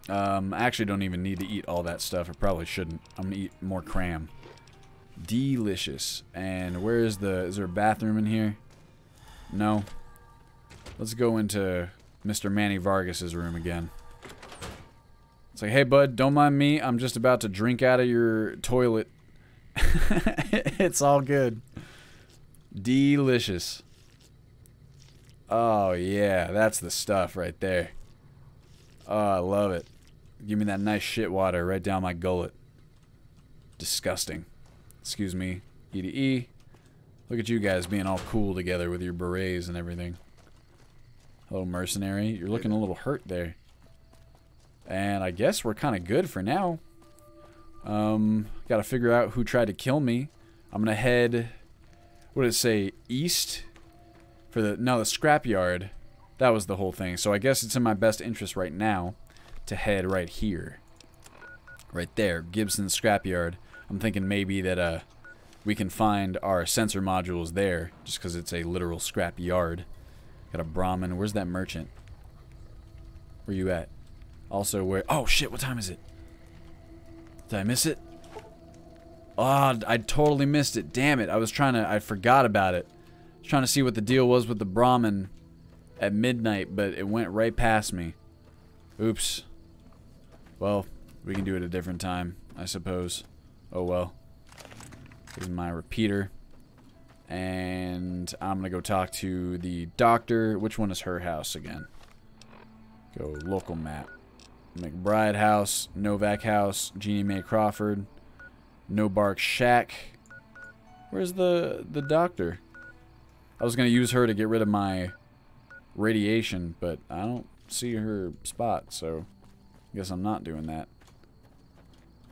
I actually don't even need to eat all that stuff. I probably shouldn't. I'm going to eat more cram. Delicious. And where is the... Is there a bathroom in here? No. Let's go into Mr. Manny Vargas's room again. It's like, hey, bud, don't mind me. I'm just about to drink out of your toilet. It's all good. Delicious. Oh, yeah. That's the stuff right there. Oh, I love it. Give me that nice shit water right down my gullet. Disgusting. Excuse me. EDE. Look at you guys being all cool together with your berets and everything. Hello, mercenary. You're looking a little hurt there. And I guess we're kind of good for now. Got to figure out who tried to kill me. I'm going to head... What did it say? East? For the... No, the scrapyard. That was the whole thing. So I guess it's in my best interest right now to head right here. Right there. Gibson's scrapyard. I'm thinking maybe that we can find our sensor modules there. Just because it's a literal scrap yard. Got a Brahmin. Where's that merchant? Where you at? Also, where... Oh, shit, what time is it? Did I miss it? Oh, I totally missed it. Damn it. I forgot about it. I was trying to see what the deal was with the Brahmin at midnight, but it went right past me. Oops. Well, we can do it a different time, I suppose. Oh, well. Here's my repeater. And I'm going to go talk to the doctor. Which one is her house again? Go local map. McBride House, Novak House, Jeannie Mae Crawford, No Bark Shack. Where's the doctor? I was going to use her to get rid of my radiation, but I don't see her spot, so I guess I'm not doing that.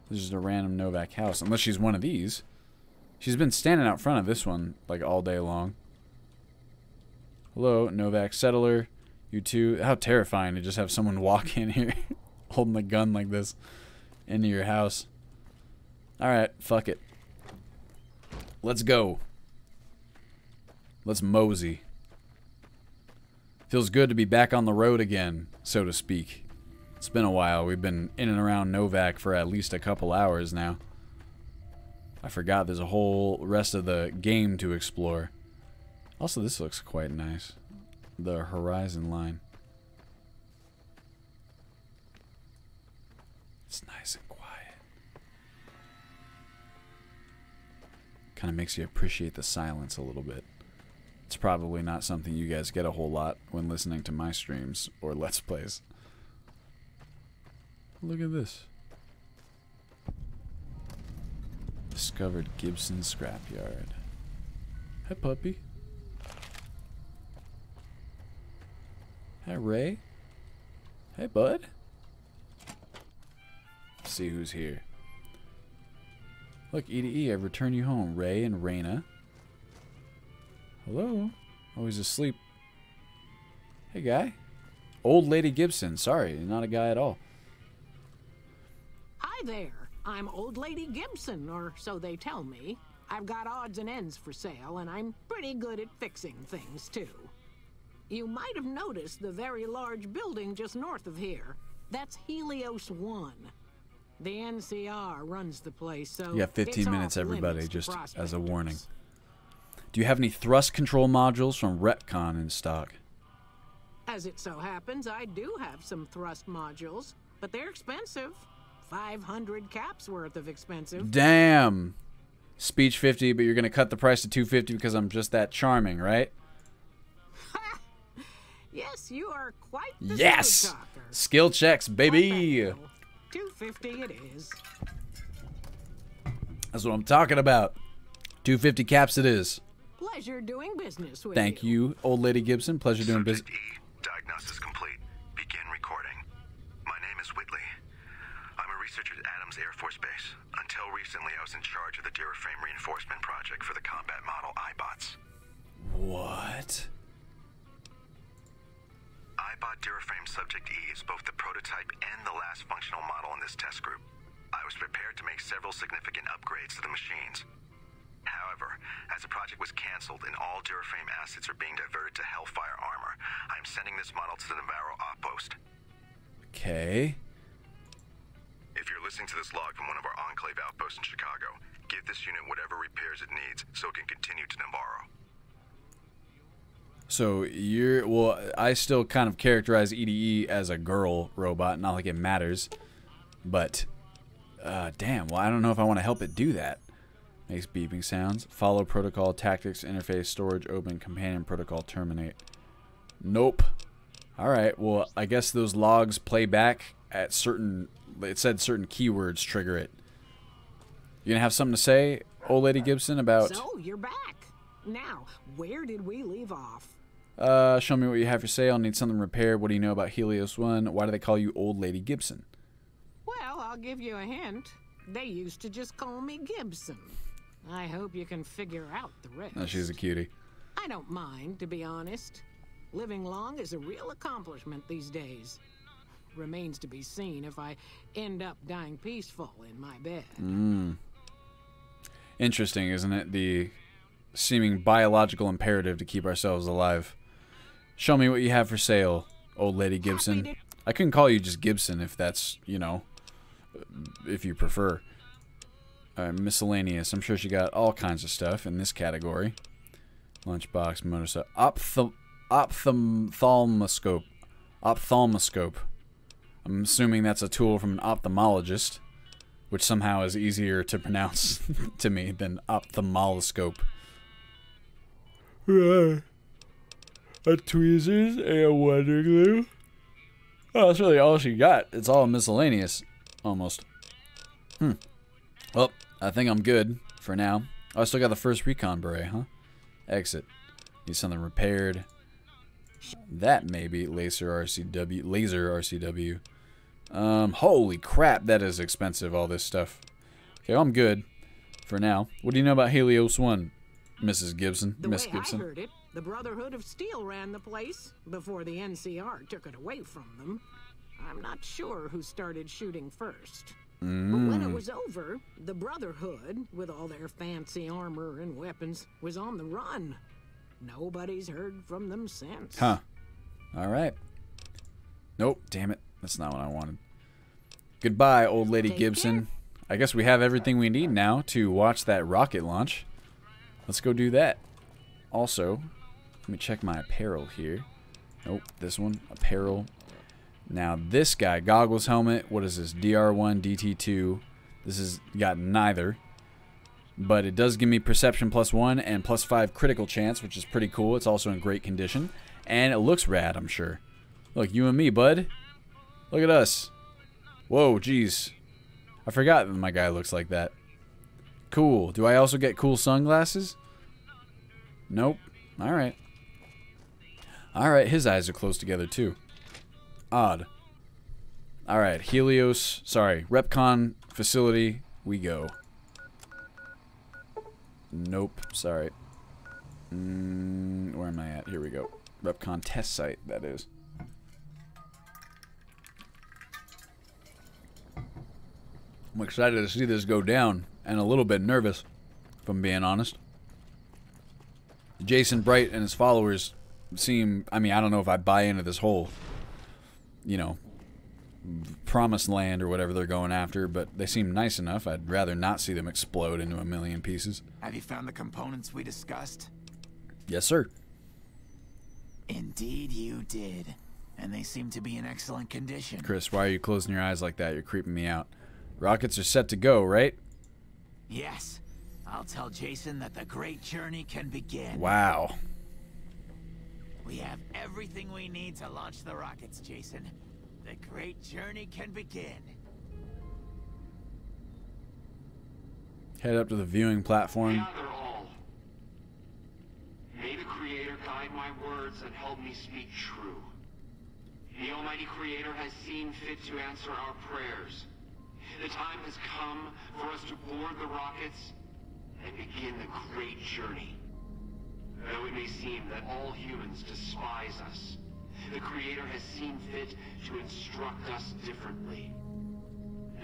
This is just a random Novak house, unless she's one of these. She's been standing out front of this one like all day long. Hello, Novak Settler. You two. How terrifying to just have someone walk in here holding a gun like this into your house. Alright, fuck it. Let's go. Let's mosey. Feels good to be back on the road again, so to speak. It's been a while. We've been in and around Novak for at least a couple hours now. I forgot there's a whole rest of the game to explore. Also, this looks quite nice. The horizon line. It's nice and quiet. Kind of makes you appreciate the silence a little bit. It's probably not something you guys get a whole lot when listening to my streams or Let's Plays. Look at this. Discovered Gibson Scrapyard. Hi, puppy. Hi, Ray. Hey, bud. Let's see who's here. Look, E2E, I've returned you home. Ray and Raina. Hello? Oh, he's asleep. Hey, guy. Old Lady Gibson. Sorry, not a guy at all. Hi there. I'm Old Lady Gibson, or so they tell me. I've got odds and ends for sale, and I'm pretty good at fixing things, too. You might have noticed the very large building just north of here. That's Helios 1. The NCR runs the place, so you got 15 minutes, everybody, just prospectors. as a warning. Do you have any thrust control modules from REPCONN in stock? As it so happens, I do have some thrust modules, but they're expensive. 500 caps worth of expensive. Damn. Speech 50, but you're going to cut the price to 250 because I'm just that charming, right? Yes, you are quite the yes! talker. Skill checks, baby. 250 it is. That's what I'm talking about. 250 caps it is. Pleasure doing business with Thank you, Old Lady Gibson. Pleasure doing business. Diagnosis complete. Begin recording. My name is Whitley. I'm a researcher at Adams Air Force Base. Until recently, I was in charge of the Duraframe Reinforcement Project for the combat model iBots. What? iBot Duraframe Subject E is both the prototype and the last functional model in this test group. I was prepared to make several significant upgrades to the machines. However, as the project was canceled and all Duraframe assets are being diverted to Hellfire armor, I am sending this model to the Navarro outpost. Okay. If you're listening to this log from one of our Enclave outposts in Chicago, give this unit whatever repairs it needs so it can continue to Navarro. So you're, well, I still kind of characterize EDE as a girl robot, not like it matters. But, damn, well, I don't know if I want to help it do that. Makes beeping sounds. Follow protocol, tactics, interface, storage, open, companion protocol, terminate. Nope. Alright, well, I guess those logs play back at certain, it said certain keywords trigger it. You gonna have something to say, Old Lady Gibson, about... So, you're back. Now, where did we leave off? Show me what you have for sale. Need something repaired. What do you know about Helios 1? Why do they call you Old Lady Gibson? Well, I'll give you a hint. They used to just call me Gibson. I hope you can figure out the rest. Oh, she's a cutie. I don't mind, to be honest. Living long is a real accomplishment these days. Remains to be seen if I end up dying peaceful in my bed. Interesting, isn't it? The seeming biological imperative to keep ourselves alive. Show me what you have for sale, Old Lady Gibson. I couldn't call you just Gibson if that's, you know, if you prefer. Miscellaneous. I'm sure she got all kinds of stuff in this category. Lunchbox, motorcycle. Ophthalmoscope. Ophthalmoscope. I'm assuming that's a tool from an ophthalmologist, which somehow is easier to pronounce to me than ophthalmoscope. A tweezers and a wonder glue. Oh, that's really all she got. It's all miscellaneous, almost. Well, I think I'm good for now. Oh, I still got the first recon beret, huh? Exit. Need something repaired. That maybe laser RCW. Holy crap, that is expensive, all this stuff. Okay, well, I'm good for now. What do you know about Helios 1, Mrs. Gibson? Miss Gibson. I heard it, the Brotherhood of Steel ran the place before the NCR took it away from them. I'm not sure who started shooting first. But when it was over, the Brotherhood, with all their fancy armor and weapons, was on the run. Nobody's heard from them since. Huh. Alright. Nope, damn it. That's not what I wanted. Goodbye, old lady Gibson. I guess we have everything we need now to watch that rocket launch. Let's go do that. Also, let me check my apparel here. Nope, this one. Apparel. Now, this guy, goggles, helmet, what is this? DR1, DT2. This has got neither. But it does give me perception +1 and +5 critical chance, which is pretty cool. It's also in great condition. And it looks rad, I'm sure. Look, you and me, bud. Look at us. Whoa, jeez. I forgot that my guy looks like that. Cool. Do I also get cool sunglasses? Nope. Alright. Alright, his eyes are close together, too. Odd. Alright, REPCONN facility, we go. Nope, sorry. Where am I at? Here we go. REPCONN test site, that is. I'm excited to see this go down, and a little bit nervous, if I'm being honest. Jason Bright and his followers seem, I mean, I don't know if I buy into this whole, you know, promised land or whatever they're going after, but they seem nice enough. I'd rather not see them explode into a million pieces. Have you found the components we discussed? Yes, sir. Indeed you did. And they seem to be in excellent condition. Chris, why are you closing your eyes like that? You're creeping me out. Rockets are set to go, right? Yes. I'll tell Jason that the great journey can begin. Wow. We have everything we need to launch the rockets, Jason. The great journey can begin. Head up to the viewing platform. Gather all. May the Creator guide my words and help me speak true. The Almighty Creator has seen fit to answer our prayers. The time has come for us to board the rockets and begin the great journey. Though it may seem that all humans despise us, the Creator has seen fit to instruct us differently.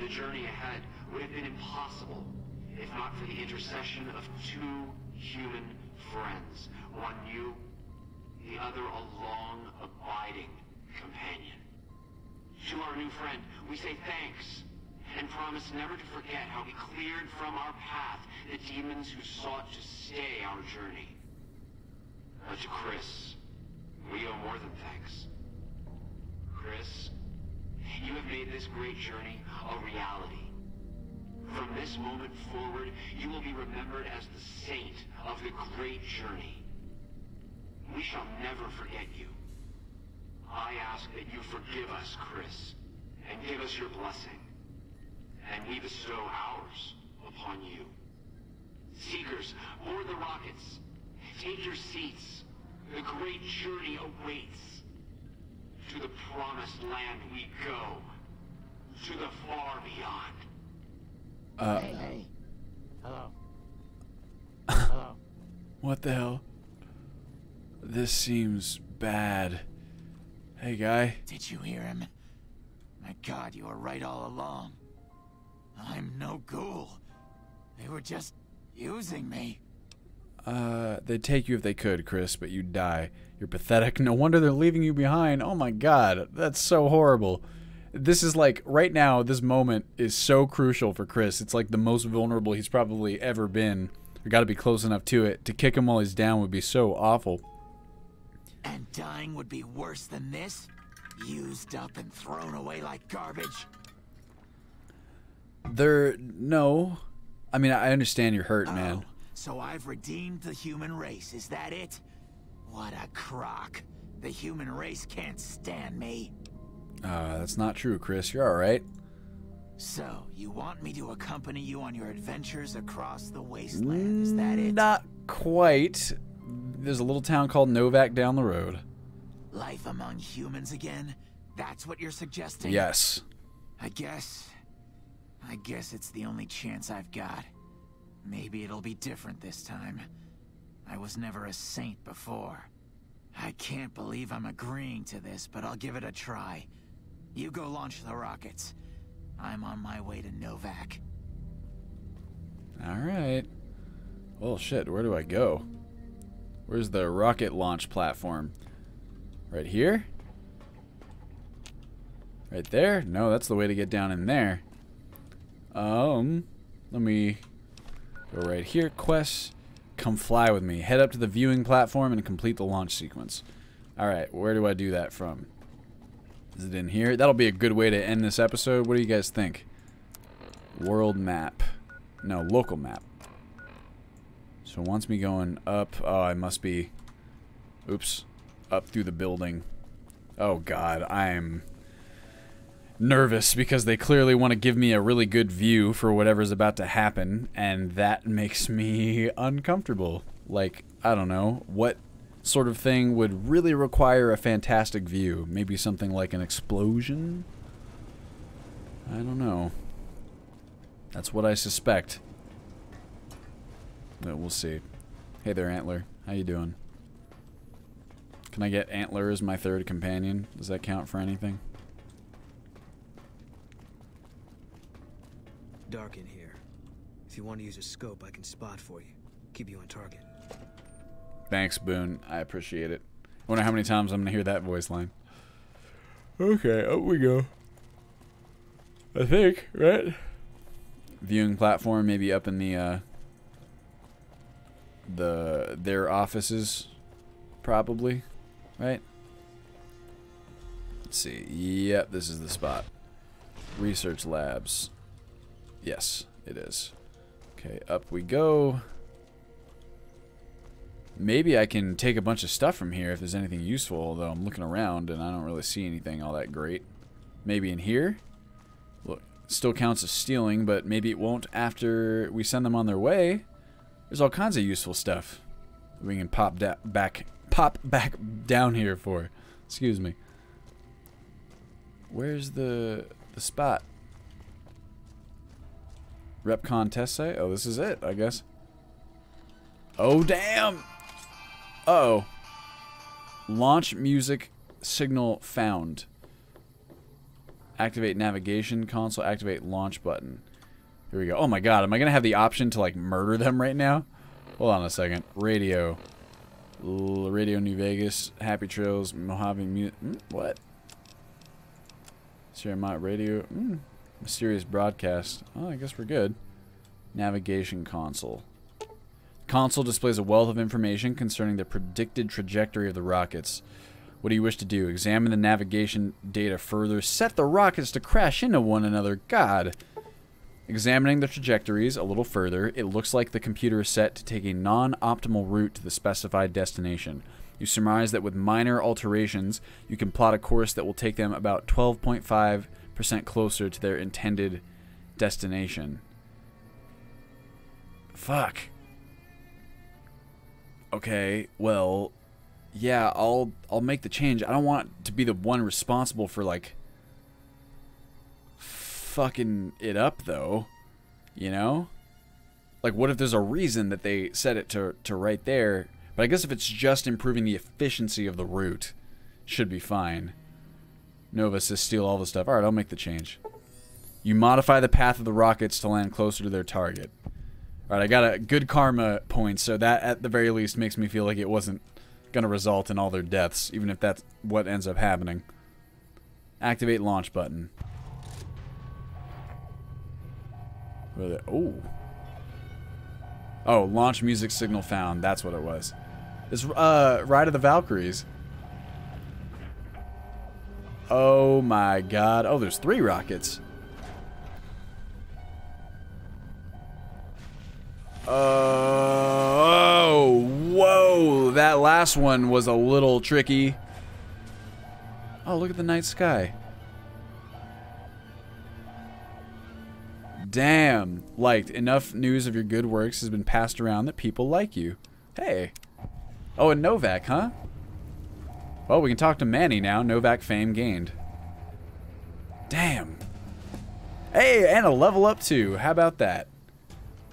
The journey ahead would have been impossible if not for the intercession of two human friends. One you, the other a long, abiding companion. To our new friend, we say thanks, and promise never to forget how we cleared from our path the demons who sought to stay our journey. But to Chris, we owe more than thanks. Chris, you have made this great journey a reality. From this moment forward, you will be remembered as the saint of the great journey. We shall never forget you. I ask that you forgive us, Chris, and give us your blessing. And we bestow ours upon you. Seekers, board the rockets. Take your seats. The great journey awaits. To the promised land we go. To the far beyond. Hey. Hello. Hello. What the hell? This seems bad. Hey, guy. Did you hear him? My God, you were right all along. I'm no ghoul. They were just using me. They'd take you if they could, Chris, but you'd die. You're pathetic. No wonder they're leaving you behind. Oh my God, that's so horrible. This is like, right now, this moment is so crucial for Chris. It's like the most vulnerable he's probably ever been. You gotta be close enough to it. To kick him while he's down would be so awful. And dying would be worse than this? Used up and thrown away like garbage? No. I mean, I understand you're hurt, man. So I've redeemed the human race, is that it? What a crock. The human race can't stand me. That's not true, Chris. You're alright. So, you want me to accompany you on your adventures across the wasteland, is that it? Not quite. There's a little town called Novak down the road. Life among humans again? That's what you're suggesting? Yes. I guess it's the only chance I've got. Maybe it'll be different this time. I was never a saint before. I can't believe I'm agreeing to this, but I'll give it a try. You go launch the rockets. I'm on my way to Novak. Alright. Well, shit, where do I go? Where's the rocket launch platform? Right here? Right there? No, that's the way to get down in there. Let me go right here. Quests. Come fly with me. Head up to the viewing platform and complete the launch sequence. Alright, where do I do that from? Is it in here? That'll be a good way to end this episode. What do you guys think? World map. No, local map. So it wants me going up. Oh, I must be... Oops. Up through the building. Oh, God. I'm nervous because they clearly want to give me a really good view for whatever's about to happen, and that makes me uncomfortable. Like, I don't know. What sort of thing would really require a fantastic view? Maybe something like an explosion? I don't know. That's what I suspect. But we'll see. Hey there, Antler. How you doing? Can I get Antler as my third companion? Does that count for anything? Dark in here. If you want to use a scope, I can spot for you. Keep you on target. Thanks, Boone. I appreciate it. I wonder how many times I'm going to hear that voice line. Okay, up we go. I think, right? Viewing platform, maybe up in their offices, probably, right? Let's see. Yep, this is the spot. Research labs. Yes, it is. Okay, up we go. Maybe I can take a bunch of stuff from here if there's anything useful, although I'm looking around and I don't really see anything all that great. Maybe in here? Look, still counts as stealing, but maybe it won't after we send them on their way. There's all kinds of useful stuff we can pop back down here for. Excuse me. Where's the spot? REPCONN test site? Oh, this is it, I guess. Oh, damn! Uh-oh. Launch music signal found. Activate navigation console. Activate launch button. Here we go. Oh my god, am I going to have the option to, like, murder them right now? Hold on a second. Radio. Radio New Vegas. Happy Trails. Mojave what? Sierra Mott Radio. Mysterious broadcast. Oh, I guess we're good. Navigation console. Console displays a wealth of information concerning the predicted trajectory of the rockets. What do you wish to do? Examine the navigation data further. Set the rockets to crash into one another. God. Examining the trajectories a little further, it looks like the computer is set to take a non-optimal route to the specified destination. You surmise that with minor alterations, you can plot a course that will take them about 12.5% closer to their intended destination. Fuck. Okay, well, yeah, I'll make the change. I don't want to be the one responsible for, like, fucking it up, though. You know? Like, what if there's a reason that they set it to right there? But I guess if it's just improving the efficiency of the route, it should be fine. Nova says steal all the stuff. Alright, I'll make the change. You modify the path of the rockets to land closer to their target. Alright, I got a good karma point, so that at the very least makes me feel like it wasn't going to result in all their deaths, even if that's what ends up happening. Activate launch button. Oh. Oh, launch music signal found. That's what it was. It's Ride of the Valkyries. Oh my god. Oh, there's 3 rockets. Oh, whoa. That last one was a little tricky. Oh, look at the night sky. Damn. Liked. Enough news of your good works has been passed around that people like you. Hey. Oh, and Novak, huh? Well, we can talk to Manny now. Novak fame gained. Damn. Hey, and a level up too. How about that?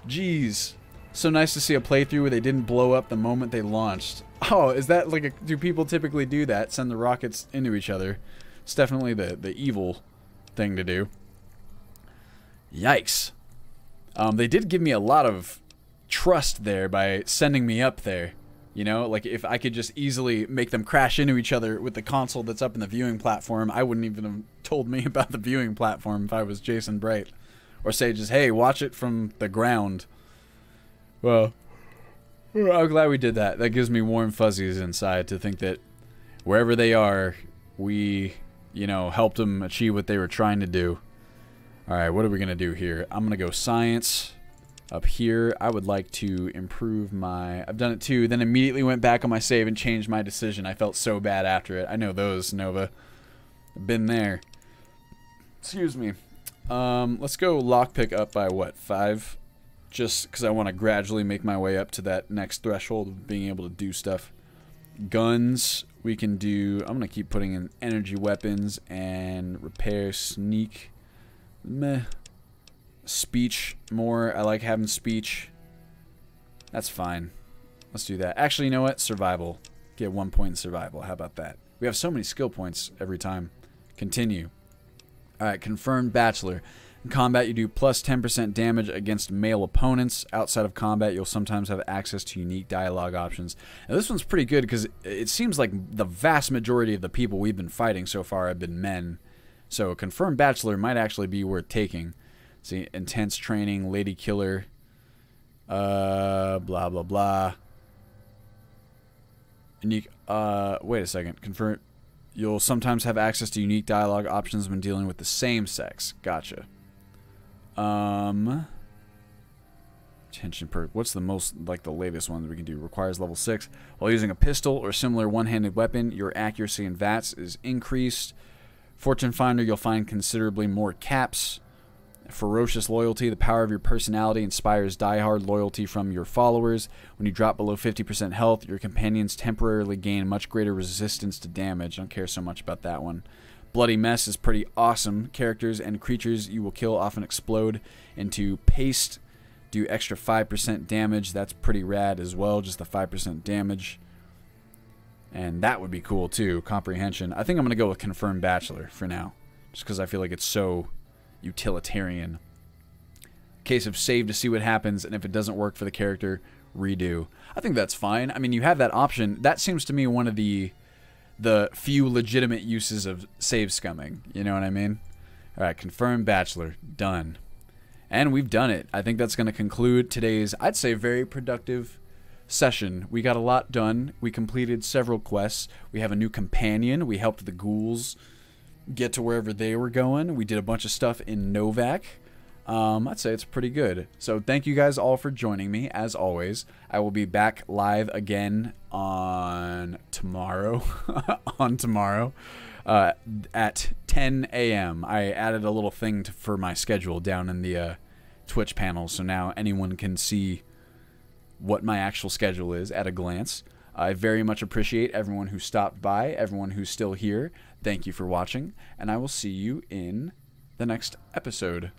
Jeez. So nice to see a playthrough where they didn't blow up the moment they launched. Oh, is that like a... Do people typically do that? Send the rockets into each other? It's definitely the evil thing to do. Yikes. They did give me a lot of trust there by sending me up there. You know, like if I could just easily make them crash into each other with the console that's up in the viewing platform, I wouldn't even have told me about the viewing platform if I was Jason Bright. Or say just, hey, watch it from the ground. Well, I'm glad we did that. That gives me warm fuzzies inside to think that wherever they are, we, you know, helped them achieve what they were trying to do. Alright, what are we going to do here? I'm going to go science. Up here, I would like to improve my... I've done it too, then immediately went back on my save and changed my decision. I felt so bad after it. I know those, Nova. I've been there. Excuse me. Let's go lockpick up by, what, 5? Just because I want to gradually make my way up to that next threshold of being able to do stuff. Guns, we can do... I'm going to keep putting in energy weapons and repair, sneak... Meh. Speech more. I like having speech. That's fine. Let's do that. Actually, you know what? Survival. Get 1 point in survival. How about that? We have so many skill points every time. Continue. Alright, confirmed bachelor. In combat, you do plus 10% damage against male opponents. Outside of combat, you'll sometimes have access to unique dialogue options. Now, this one's pretty good because it seems like the vast majority of the people we've been fighting so far have been men. So a confirmed bachelor might actually be worth taking. See, intense training, lady killer, blah, blah, blah. Unique, wait a second. Confirm, you'll sometimes have access to unique dialogue options when dealing with the same sex. Gotcha. Tension perk. What's the most, like the latest one that we can do? Requires level 6. While using a pistol or similar one-handed weapon, your accuracy in VATS is increased. Fortune Finder, you'll find considerably more caps. Ferocious loyalty, the power of your personality inspires diehard loyalty from your followers. When you drop below 50% health, your companions temporarily gain much greater resistance to damage. I don't care so much about that one. Bloody Mess is pretty awesome. Characters and creatures you will kill often explode into paste. Do extra 5% damage. That's pretty rad as well, just the 5% damage. And that would be cool too, comprehension. I think I'm going to go with confirmed bachelor for now, just because I feel like it's so utilitarian. Case of save to see what happens, and if it doesn't work for the character, redo. I think that's fine. I mean, you have that option. That seems to me one of the few legitimate uses of save scumming. You know what I mean? Alright, confirmed bachelor. Done. And we've done it. I think that's going to conclude today's, I'd say, very productive session. We got a lot done. We completed several quests. We have a new companion. We helped the ghouls get to wherever they were going. We did a bunch of stuff in Novak. I'd say it's pretty good. So thank you guys all for joining me. As always, I will be back live again on tomorrow. At 10 a.m. I added a little thing for my schedule down in the Twitch panel, so now anyone can see what my actual schedule is at a glance. I very much appreciate everyone who stopped by, everyone who's still here. Thank you for watching, and I will see you in the next episode.